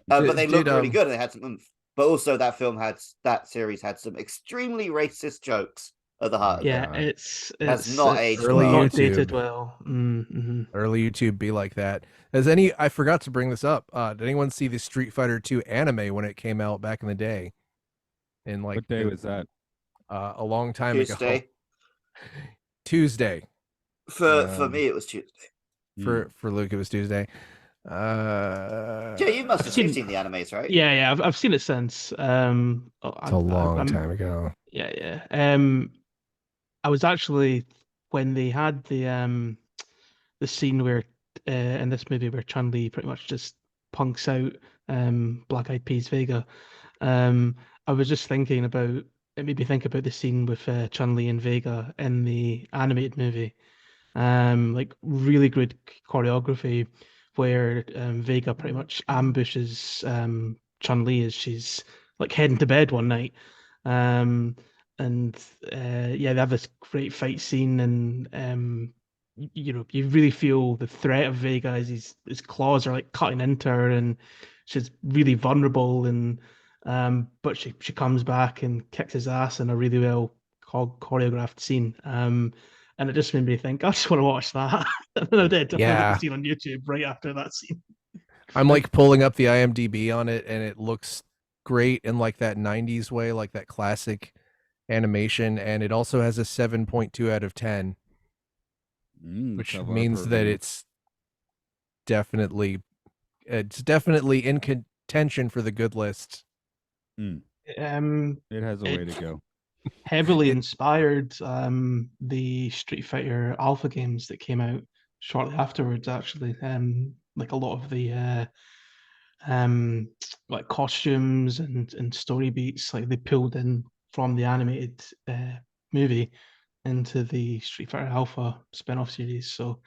But they looked really good and they had some oomph. But also that series had some extremely racist jokes at the heart of Yeah, it. it's Has not aged early well. not dated YouTube. well. Mm-hmm. Early YouTube be like that. I forgot to bring this up. Did anyone see the Street Fighter 2 anime when it came out back in the day? In like What day was that? a long time ago. Tuesday. Tuesday. For me, it was Tuesday. For Luke, it was Tuesday. Yeah, you must have seen- seen the animes, right? Yeah, I've seen it since. It's a long time ago. Yeah. I was actually when they had the scene where in this movie where Chun-Li pretty much just punks out Black Eyed Peas Vega. I was just thinking about it made me think about the scene with Chun-Li and Vega in the animated movie. Like really good choreography where Vega pretty much ambushes Chun-Li as she's like heading to bed one night. And yeah, they have this great fight scene, and you really feel the threat of Vega as his claws are like cutting into her, and she's really vulnerable. And but she comes back and kicks his ass in a really well choreographed scene. And it just made me think, I just want to watch that. And I did. I found the scene on YouTube right after that scene. I'm like pulling up the IMDb on it, and it looks great in like that 90s way, like that classic animation, and it also has a 7.2 out of 10, which means that it's definitely in contention for the good list. It has a way to go. Heavily inspired the Street Fighter Alpha games that came out shortly afterwards, actually. Like a lot of the like costumes and story beats, like they pulled in from the animated movie into the Street Fighter Alpha spin-off series. So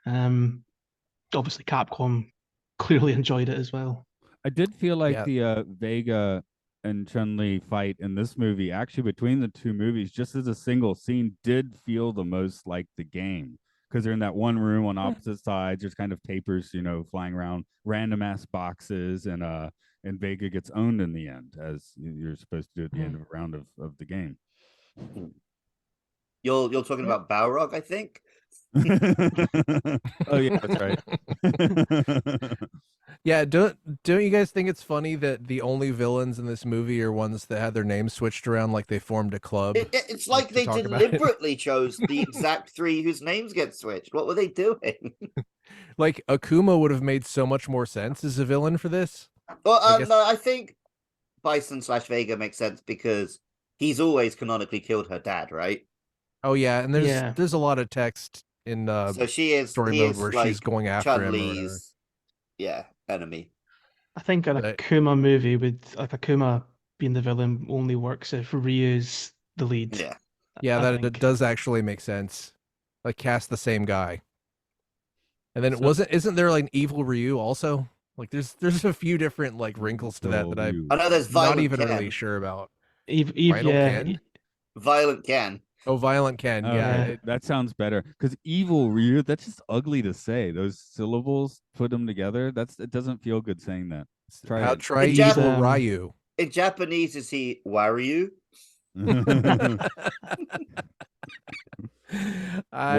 obviously Capcom clearly enjoyed it as well. I did feel like the Vega and Chun-Li fight in this movie, actually between the two movies, just as a single scene, did feel the most like the game. Because they're in that one room on opposite sides. There's kind of papers, flying around, random ass boxes, and Vega gets owned in the end, as you're supposed to do at the end of a round of the game. You're talking about Balrog, I think. Oh yeah, that's right. Yeah, don't you guys think it's funny that the only villains in this movie are ones that had their names switched around, like they formed a club? It's like they deliberately chose the exact three whose names get switched. What were they doing? Like Akuma would have made so much more sense as a villain for this. Well, no, I think Bison/Vega makes sense because he's always canonically killed her dad, right? Oh yeah, and there's a lot of text in so she is story mode where she's going after Chun-Li's, enemy. I think an Akuma movie with like Akuma being the villain only works if Ryu's the lead. Yeah, it does actually make sense. Like cast the same guy. And then isn't there like an evil Ryu also? Like there's a few different like wrinkles to that I know there's not even Ken. really sure about. Ken? Violent Ken. Oh, Violent Ken. Yeah, that sounds better. Because evil Ryu, that's just ugly to say. Those syllables, put them together. It doesn't feel good saying that. Try evil Ryu. In Japanese, is he Waryu? I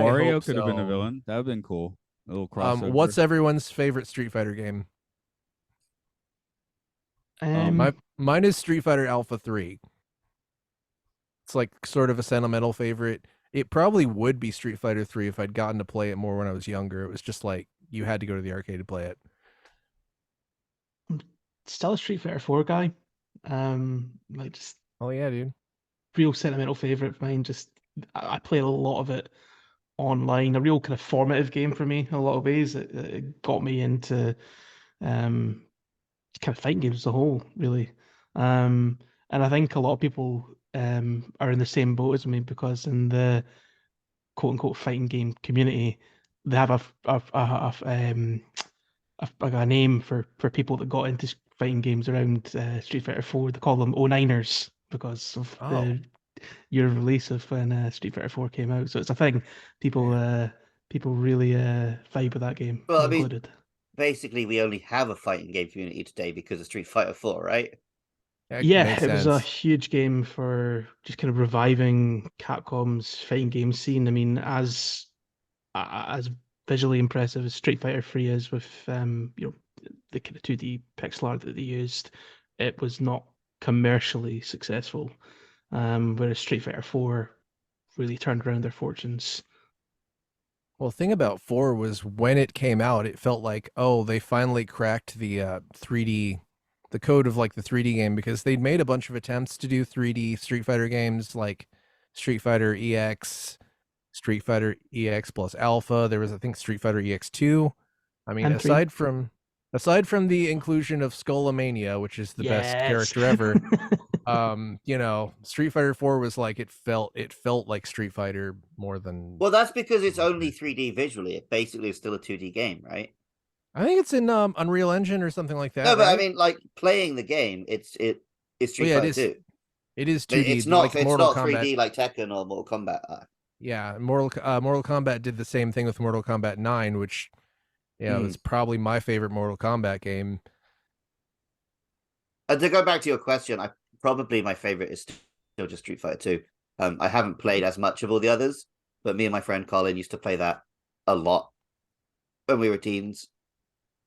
Wario hope could have been a so. villain. That would have been cool. A little crossover. What's everyone's favorite Street Fighter game? Mine is Street Fighter Alpha 3. It's like sort of a sentimental favorite. It probably would be Street Fighter 3 if I'd gotten to play it more when I was younger. It was just like you had to go to the arcade to play it. Still a Street Fighter 4 guy. Like just Oh yeah, dude. real sentimental favorite of mine. Just I played a lot of it online. A real kind of formative game for me in a lot of ways. It got me into kind of fighting games as a whole, really. And I think a lot of people are in the same boat as me because in the quote unquote fighting game community, they have a name for people that got into fighting games around Street Fighter 4. They call them O9ers because of the year of release of when Street Fighter 4 came out. So it's a thing. People really vibe with that game, Well, I mean, included. basically, we only have a fighting game community today because of Street Fighter 4, right? Yeah, it was a huge game for just kind of reviving Capcom's fighting game scene. I mean, as visually impressive as Street Fighter 3 is with the kind of 2D pixel art that they used, it was not commercially successful. Whereas Street Fighter 4 really turned around their fortunes. Well, the thing about 4 was when it came out, it felt like, oh, they finally cracked the 3D, the code of like the 3D game, because they'd made a bunch of attempts to do 3D Street Fighter games like Street Fighter EX, Street Fighter EX plus Alpha. There was, I think, Street Fighter EX 2. I mean, And 3. aside from the inclusion of Skullomania, which is the best character ever, Street Fighter 4 was like it felt like Street Fighter more than. Well, that's because it's only 3D visually. It basically is still a 2D game, right? I think it's in Unreal Engine or something like that. No, but right? I mean, like playing the game, it's Street Fighter 2. It is 2D. It's not like Mortal Kombat. 3D like Tekken or Mortal Kombat are. Yeah, Mortal Kombat did the same thing with Mortal Kombat 9, which was probably my favorite Mortal Kombat game. And to go back to your question, probably my favorite is still just Street Fighter 2. I haven't played as much of all the others, but me and my friend Colin used to play that a lot when we were teens.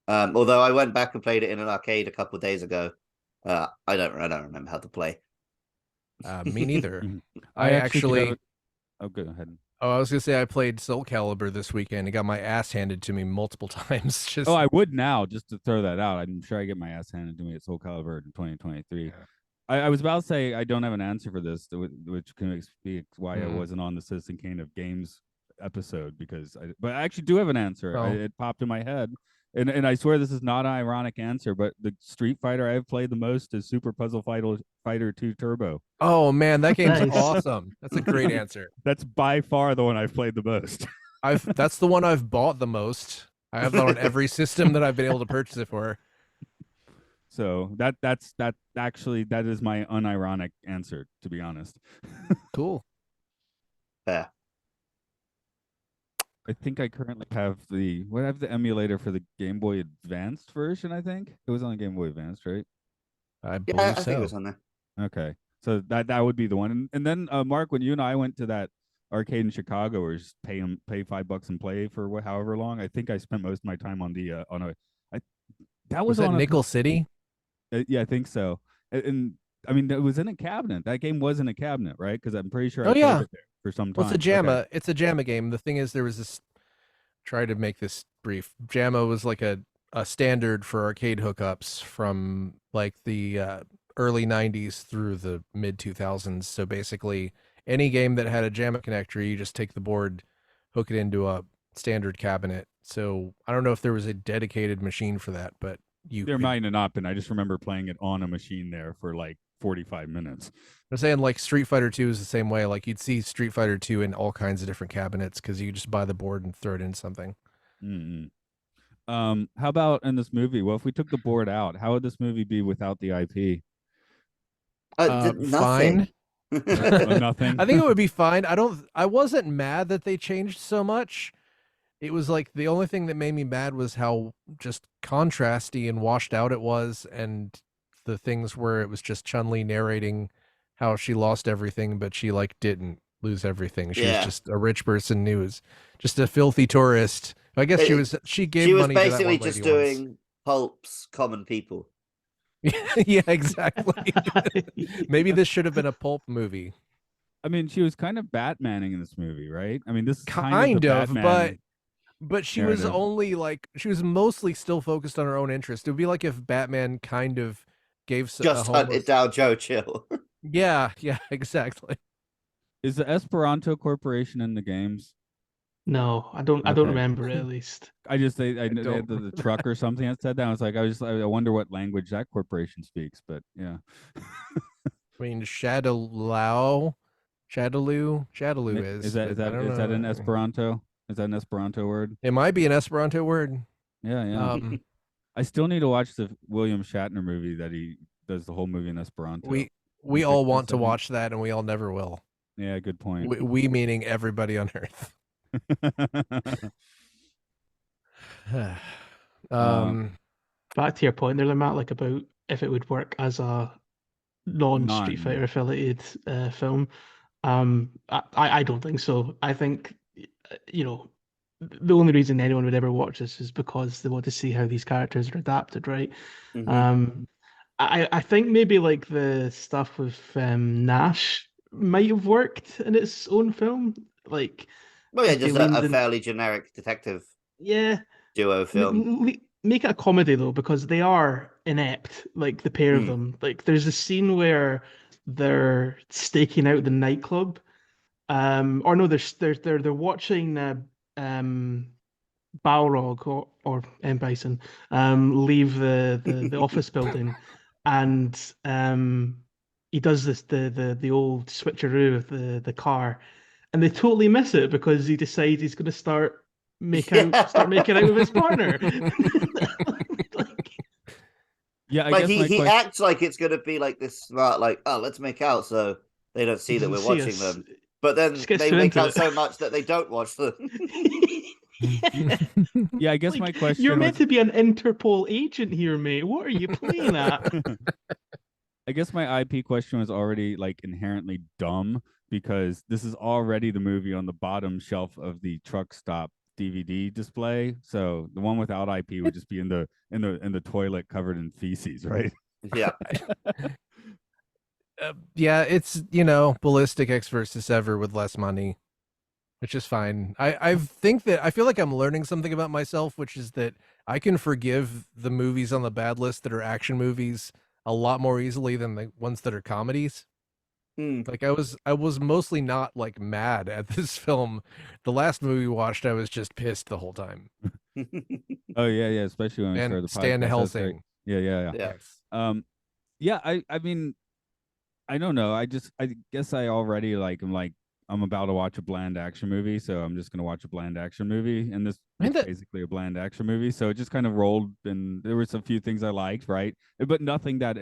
Although I went back and played it in an arcade a couple of days ago. I don't remember how to play. Me neither. I actually oh, go ahead. Oh, I was gonna say I played Soul Calibur this weekend and got my ass handed to me multiple times. Oh, I would now, just to throw that out. I'm sure I get my ass handed to me at Soul Calibur in 2023. Yeah. I was about to say I don't have an answer for this, which can explain why I wasn't on the Citizen Kane of Games episode, but I actually do have an answer. It popped in my head. And I swear this is not an ironic answer, but the Street Fighter I've played the most is Super Puzzle Fighter 2 Turbo. Oh man, that game's awesome. That's a great answer. That's by far the one I've played the most. That's the one I've bought the most. I have that on every system that I've been able to purchase it for. So that is my unironic answer, to be honest. Cool. Yeah. I think I currently have the emulator for the Game Boy Advanced version. I think it was on Game Boy Advanced, right? I believe so. I think it was on there. Okay, so that would be the one. And then Mark, when you and I went to that arcade in Chicago, where just pay $5 and play for however long, I think I spent most of my time on the was that Nickel City? Yeah, I think so. And I mean, it was in a cabinet. That game was in a cabinet, right? Because I'm pretty sure I played it there for some time. Well, it's a JAMA. Okay. It's a JAMA game. The thing is, there was this. Try to make this brief. JAMA was like a standard for arcade hookups from like the early 90s through the mid 2000s. So basically, any game that had a JAMA connector, you just take the board, hook it into a standard cabinet. So I don't know if there was a dedicated machine for that, but there might have not been. I just remember playing it on a machine there for like 45 minutes. I'm saying like Street Fighter 2 is the same way. Like you'd see Street Fighter 2 in all kinds of different cabinets because you just buy the board and throw it in something. How about in this movie? Well, if we took the board out, how would this movie be without the IP? Fine. Nothing. I think it would be fine. I wasn't mad that they changed so much. It was like the only thing that made me mad was how just contrasty and washed out it was, and the things where it was just Chun-Li narrating how she lost everything, but she like didn't lose everything. She was Yeah. just a rich person who was just a filthy tourist. I guess she gave She was money to that basically one just lady once. doing Pulp's Common People. Yeah, exactly. Maybe this should have been a pulp movie. I mean, she was kind of Batmaning in this movie, right? I mean, this is kind of the Kind of, Batman. but she was narrative. only like she was mostly still focused on her own interest. It would be like if Batman kind of gave a Just hunted down Joe Chill. Yeah, exactly. Is the Esperanto Corporation in the games? No, I don't Okay. remember it at least. I just they had don't the truck or something that said that. I was like, I wonder what language that corporation speaks, but yeah. I mean, Shadaloo Is that an Esperanto? Is that an Esperanto word? It might be an Esperanto word. Yeah. I still need to watch the William Shatner movie that he does the whole movie in Esperanto. We all want to watch that, and we all never will. Yeah, good point. We meaning everybody on Earth. Back to your point there, Matt, like about if it would work as a non-Street Fighter affiliated film. I don't think so. I think, you know, the only reason anyone would ever watch this is because they want to see how these characters are adapted, right? I think maybe like the stuff with Nash might have worked in its own film. Like, well, yeah, just a fairly generic detective duo film. Make it a comedy though, because they are inept, like the pair of them. Like there's a scene where they're staking out the nightclub. Or no, they're watching Balrog or M. Bison leave the office building, and he does this the old switcheroo with the car, and they totally miss it because he decides he's going to start making out with his partner. Yeah, I like guess he acts like it's going to be like this smart, like, oh, let's make out so they don't see that we're watching them. But then they make out so much that they don't watch them. Yeah, I guess my question You're meant to be an Interpol agent here, mate. What are you playing at? I guess my IP question was already like inherently dumb because this is already the movie on the bottom shelf of the truck stop DVD display. So the one without IP would just be in the toilet covered in feces, right? Yeah. Yeah, it's, you know, Ballistic X versus Ever with less money, which is fine. I think that I feel like I'm learning something about myself, which is that I can forgive the movies on the bad list that are action movies a lot more easily than the ones that are comedies. Like I was mostly not like mad at this film. The last movie we watched, I was just pissed the whole time. Oh yeah, especially when we started the Stan podcast. Helsing. Yeah. Yes. Yeah, I mean, I don't know. I guess I already I'm about to watch a bland action movie, so I'm just gonna watch a bland action movie, and this is basically a bland action movie. So it just kind of rolled, and there was a few things I liked, right? But nothing that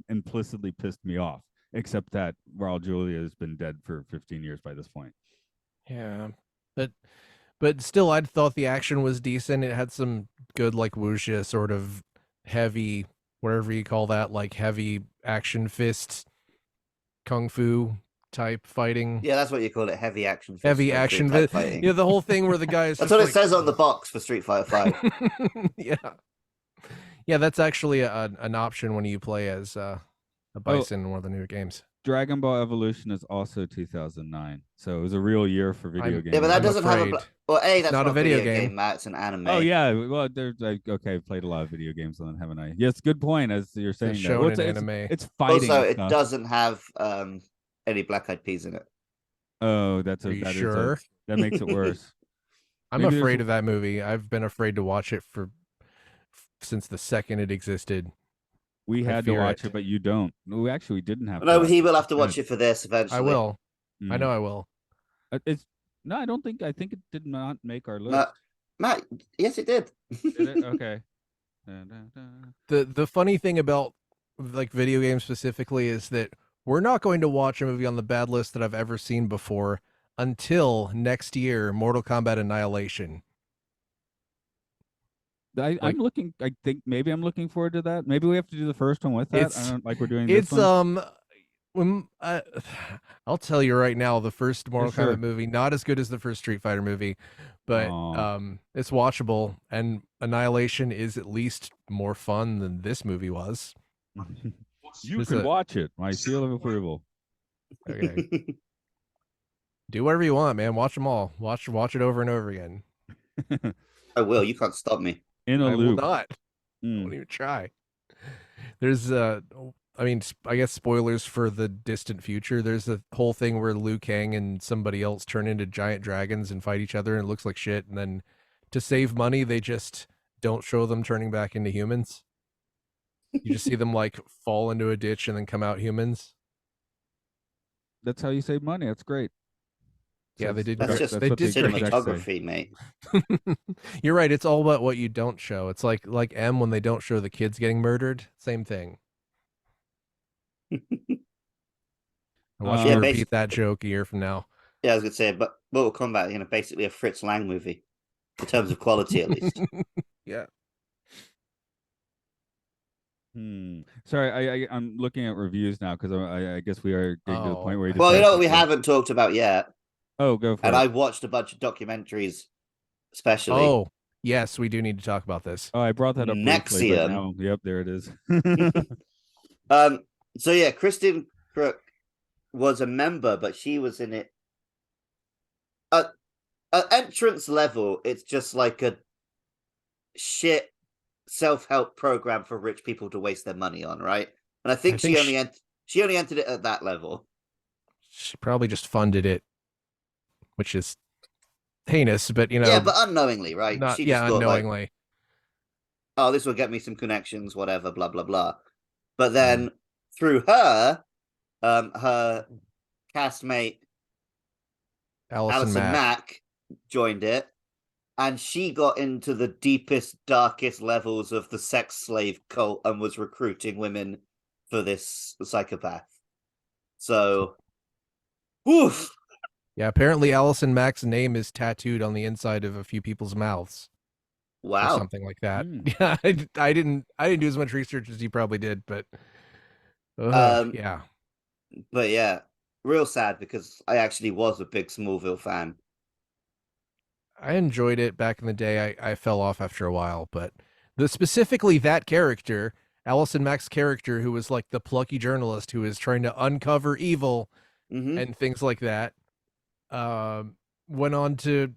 implicitly pissed me off, except that Raul Julia has been dead for 15 years by this point. Yeah, but still, I thought the action was decent. It had some good like wuxia sort of heavy, whatever you call that, like heavy action fist, kung fu type fighting. Yeah, that's what you call it, heavy action. Heavy action fighting. Yeah, the whole thing where the guy is. That's what it says on the box for Street Fighter 5. Yeah, that's actually an option when you play as a bison in one of the newer games. Dragon Ball Evolution is also 2009, so it was a real year for video games. Yeah, but that doesn't have a. Well, that's not a video game. Matt, it's an anime. Oh yeah, well, there's okay. I've played a lot of video games on, haven't I? Yes, good point. As you're saying, it's anime. It's fighting. Also, it doesn't have any Black Eyed Peas in it. Oh, that makes it worse. I'm afraid of that movie. I've been afraid to watch it since the second it existed. We had to watch it, but you don't. We actually didn't have. No, he will have to watch it for this eventually. I will. I know I will. No, I don't think. I think it did not make our list. Matt, yes, it did. Did it? Okay. The funny thing about like video games specifically is that we're not going to watch a movie on the bad list that I've ever seen before until next year, Mortal Kombat Annihilation. I'm looking. I think maybe I'm looking forward to that. Maybe we have to do the first one with that. I don't like we're doing this one. when I'll tell you right now, the first Mortal sure. Kombat movie, not as good as the first Street Fighter movie, but it's watchable, and Annihilation is at least more fun than this movie was. You can watch it. My seal of approval. Okay. Do whatever you want, man. Watch them all. Watch it over and over again. I will. You can't stop me. In a I loop. will not. I won't even try. There's I mean, I guess spoilers for the distant future. There's a whole thing where Liu Kang and somebody else turn into giant dragons and fight each other, and it looks like shit. And then to save money, they just don't show them turning back into humans. You just see them like fall into a ditch and then come out humans. That's how you save money. That's great. Yeah, they did. That's just cinematography, mate. You're right. It's all about what you don't show. It's like M when they don't show the kids getting murdered. Same thing. I watch you repeat that joke a year from now. Yeah, I was gonna say, but Mortal Kombat, basically a Fritz Lang movie, in terms of quality, at least. Yeah. Sorry, I'm looking at reviews now because I guess we are getting to the point where. Well, you know what we haven't talked about yet. Oh, go for it. And I've watched a bunch of documentaries, especially. Oh, yes, we do need to talk about this. Oh, I brought that up briefly, but now, yep, there it is. So yeah, Kristen Crook was a member, but she was in it. At entrance level, it's just like a shit self-help program for rich people to waste their money on, right? And I think she only entered it at that level. She probably just funded it, which is heinous, but yeah, but unknowingly, right? She just thought, unknowingly. Like, oh, this will get me some connections, whatever, blah blah blah. But then through her, her castmate Alison Mack joined it, and she got into the deepest, darkest levels of the sex slave cult and was recruiting women for this psychopath. So, oof. Yeah, apparently Alison Mack's name is tattooed on the inside of a few people's mouths. Wow. Or something like that. Yeah, I didn't do as much research as you probably did, but yeah. But yeah, real sad because I actually was a big Smallville fan. I enjoyed it back in the day. I fell off after a while, but specifically that character, Alison Mack's character, who was like the plucky journalist who is trying to uncover evil and things like that, went on to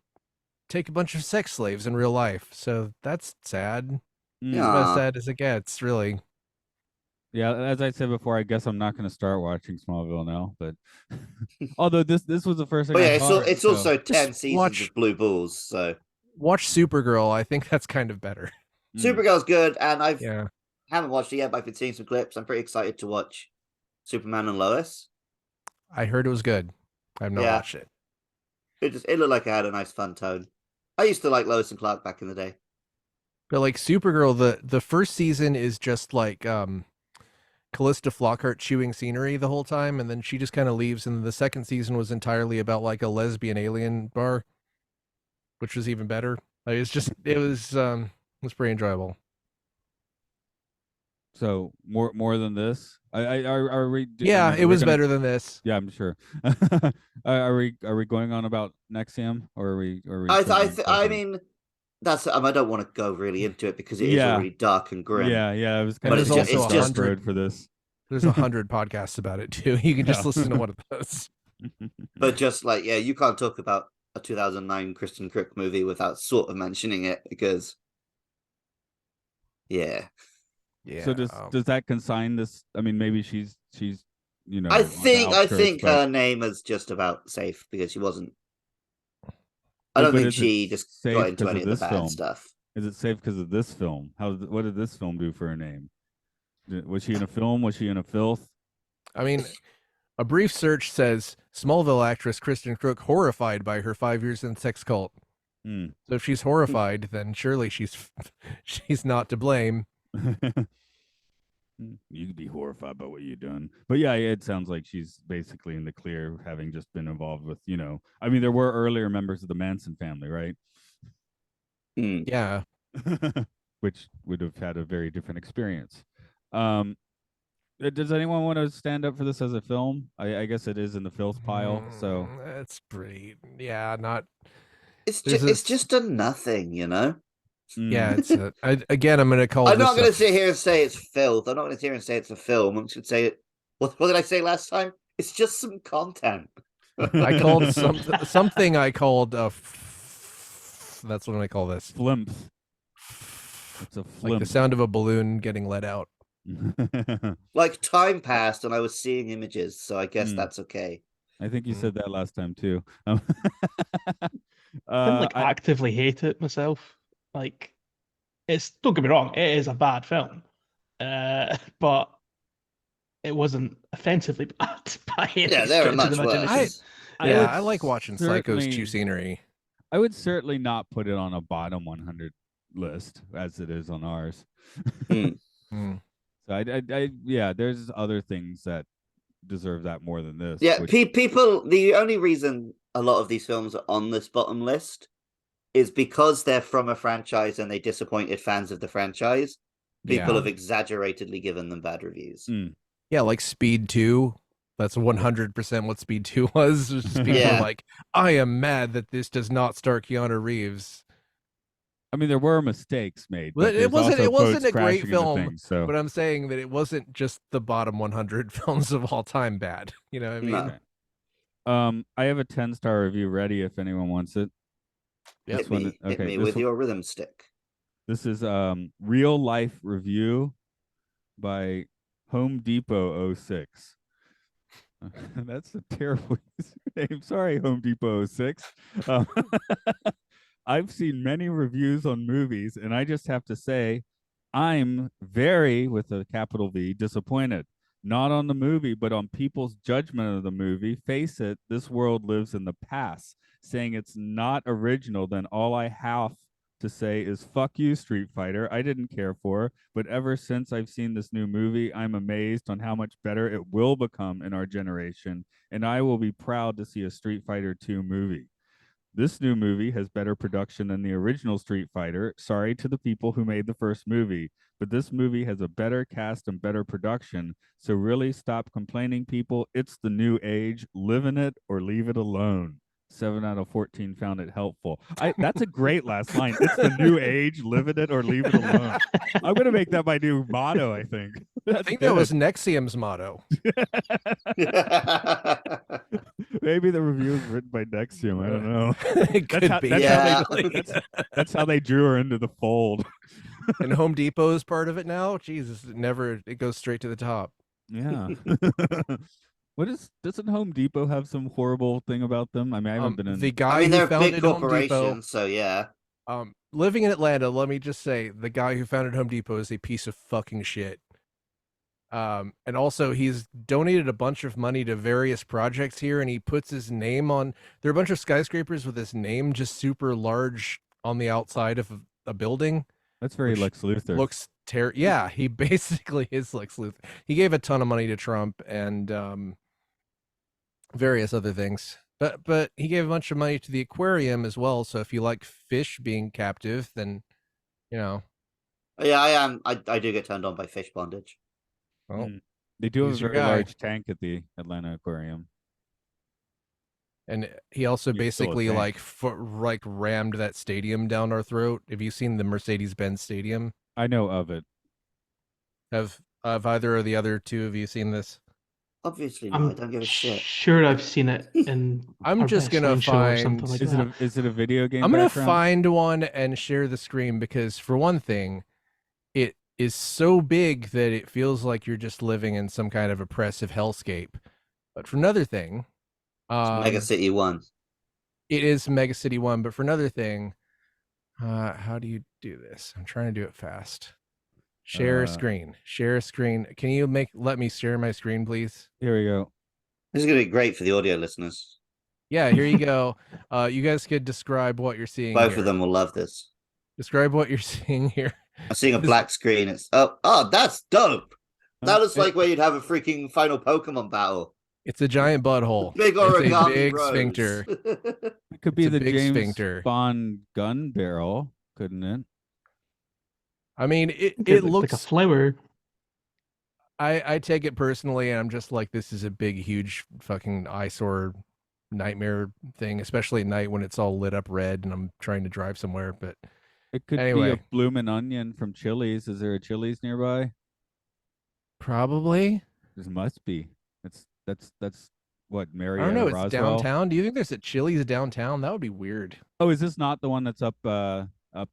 take a bunch of sex slaves in real life. So that's sad. As sad as it gets, really. Yeah, as I said before, I guess I'm not going to start watching Smallville now. But although this was the first thing. Oh yeah, it's also 10 seasons of Blue Bulls. So watch Supergirl. I think that's kind of better. Supergirl's good, and I haven't watched it yet, but I've been seeing some clips. I'm pretty excited to watch Superman and Lois. I heard it was good. I've not watched it. It looked like it had a nice fun tone. I used to like Lois and Clark back in the day. But like Supergirl, the first season is just like Callista Flockhart chewing scenery the whole time, and then she just kind of leaves, and the second season was entirely about like a lesbian alien bar, which was even better. Like, it was pretty enjoyable. So more than this, are we? Yeah, it was better than this. Yeah, I'm sure. Are we going on about Nexium, or are we? I mean, that's. I don't want to go really into it because it is already dark and grim. Yeah. I was kind of. There's also 100 for this. There's 100 podcasts about it too. You can just listen to one of those. But just like you can't talk about a 2009 Kristen Crook movie without sort of mentioning it because. Yeah. So does that consign this? I mean, maybe she's I think her name is just about safe because she wasn't. I don't think she just got into any of the bad stuff. Is it safe because of this film? What did this film do for her name? Was she in a film? Was she in a Filth? I mean, a brief search says Smallville actress Kristen Crook horrified by her 5 years in sex cult. So if she's horrified, then surely she's not to blame. You could be horrified by what you've done, but yeah, it sounds like she's basically in the clear, having just been involved with, I mean, there were earlier members of the Manson family, right? Yeah. Which would have had a very different experience. Does anyone want to stand up for this as a film? I guess it is in the filth pile. So It's pretty. Yeah, not. It's There's just, it's just a nothing, you know. Yeah, it's again. I'm going to call. I'm this not going to sit here and say it's filth. I'm not going to sit here and say it's a film. I'm just going to say it. What did I say last time? It's just some content. I called something. I called. That's what I call this. Flimp. It's a Like flimp. the sound of a balloon getting let out. Like time passed and I was seeing images, so I guess that's okay. I think you said that last time too. I didn't like actively hate it myself. Like, it's, don't get me wrong, it is a bad film, but it wasn't offensively bad by any there are stretch much of the imagination. worse. I like watching Psycho's chew scenery. I would certainly not put it on a bottom 100 list as it is on ours. So yeah, there's other things that deserve that more than this. Yeah, people. The only reason a lot of these films are on this bottom list is because they're from a franchise and they disappointed fans of the franchise. People have exaggeratedly given them bad reviews. Yeah, like Speed 2. That's 100% what Speed 2 was. People are like, I am mad that this does not star Keanu Reeves. I mean, there were mistakes made. But it wasn't a great film. Things, so. But I'm saying that it wasn't just the bottom 100 films of all time bad. You know what I mean? No. I have a 10-star review ready if anyone wants it. Hit me with your rhythm stick. This is real life review by Home Depot 06. That's a terrible name. Sorry, Home Depot 06. I've seen many reviews on movies, and I just have to say, I'm very, with a capital V, disappointed. Not on the movie, but on people's judgment of the movie. Face it, this world lives in the past. Saying it's not original, then all I have to say is fuck you, Street Fighter. I didn't care for, but ever since I've seen this new movie, I'm amazed on how much better it will become in our generation, and I will be proud to see a Street Fighter 2 movie. This new movie has better production than the original Street Fighter. Sorry to the people who made the first movie, but this movie has a better cast and better production. So really stop complaining, people. It's the new age. Live in it or leave it alone. 7 out of 14 found it helpful. That's a great last line. It's the new age. Live in it or leave it alone. I'm going to make that my new motto, I think. I think that was Nexium's motto. Maybe the review was written by Nexium. I don't know. It could be. That's how they drew her into the fold. And Home Depot is part of it now? Jesus, it goes straight to the top. Yeah. Doesn't Home Depot have some horrible thing about them? I mean, I haven't been in the guy who they're a founded big Home corporation, Depot. so yeah. Living in Atlanta, let me just say, the guy who founded Home Depot is a piece of fucking shit. And also he's donated a bunch of money to various projects here, and he puts his name on. There are a bunch of skyscrapers with his name just super large on the outside of a building. That's very Lex Luthor. Looks yeah, he basically is Lex Luthor. He gave a ton of money to Trump and various other things. But he gave a bunch of money to the aquarium as well. So if you like fish being captive, then Yeah, I am. I do get turned on by fish bondage. Well, they do have a very large tank at the Atlanta Aquarium. And he also basically like rammed that stadium down our throat. Have you seen the Mercedes-Benz Stadium? I know of it. Have either or the other two of you seen this? Obviously not. I don't give a shit. Sure, I've seen it in. I'm just gonna find. Like is it a video game? I'm gonna find one and share the screen because, for one thing, it is so big that it feels like you're just living in some kind of oppressive hellscape. But for another thing, Mega City 1. It is Mega City 1. But for another thing, how do you do this? I'm trying to do it fast. Share a screen. Share a screen. Can you let me share my screen, please? Here we go. This is gonna be great for the audio listeners. Yeah, here you go. You guys could describe what you're seeing. Both of them will love this. Describe what you're seeing here. I'm seeing a black screen. It's that's dope. That looks like where you'd have a freaking final Pokemon battle. It's a giant butthole. Big origami big rose. sphincter. It could be the James sphincter. Bond gun barrel, couldn't it? I mean, it looks like a flower. I take it personally, and I'm just like, this is a big, huge fucking eyesore nightmare thing, especially at night when it's all lit up red and I'm trying to drive somewhere. But It could be a anyway, bloomin' onion from Chili's. Is there a Chili's nearby? probably. There must be. That's what, I don't know. Marietta It's Roswell. downtown. Do you think there's a Chili's downtown? That would be weird. Oh, is this not the one that's up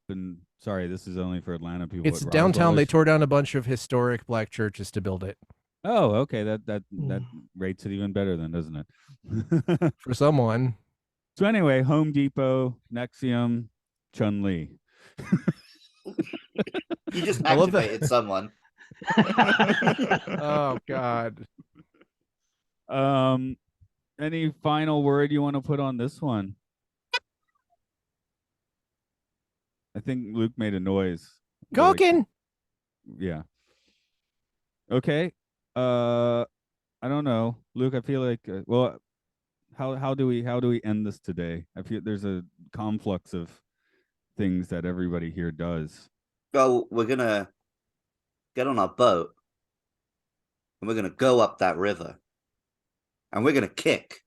in, sorry, this is only for Atlanta people. It's what downtown. Roswell They is? tore down a bunch of historic black churches to build it. Oh, okay. That Hmm. rates it even better then, doesn't it? For someone. So anyway, Home Depot, Nexium, Chun-Li. You just I love that. activated someone. Oh God. Any final word you want to put on this one? I think Luke made a noise. Cooking. Yeah. Okay. I don't know, Luke. I feel like well, how do we end this today? I feel there's a conflux of things that everybody here does. Go. We're gonna get on our boat, and we're gonna go up that river, and we're gonna kick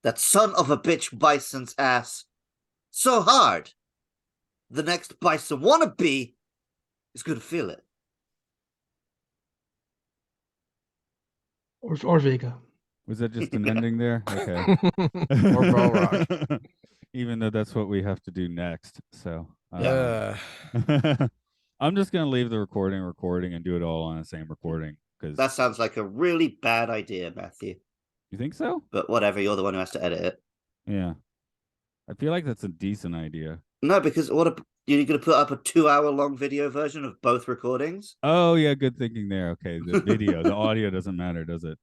that son of a bitch bison's ass so hard, the next bison wannabe is gonna feel it. Or Vega. Was that just an ending there? Okay. Or Balrog. Even though that's what we have to do next. So I'm just gonna leave the recording and do it all on the same recording, because That sounds like a really bad idea, Matthew. you think so? But whatever, you're the one who has to edit it. Yeah. I feel like that's a decent idea. No, because you're going to put up a 2-hour-long video version of both recordings? Oh yeah, good thinking there. Okay, the video, the audio doesn't matter, does it?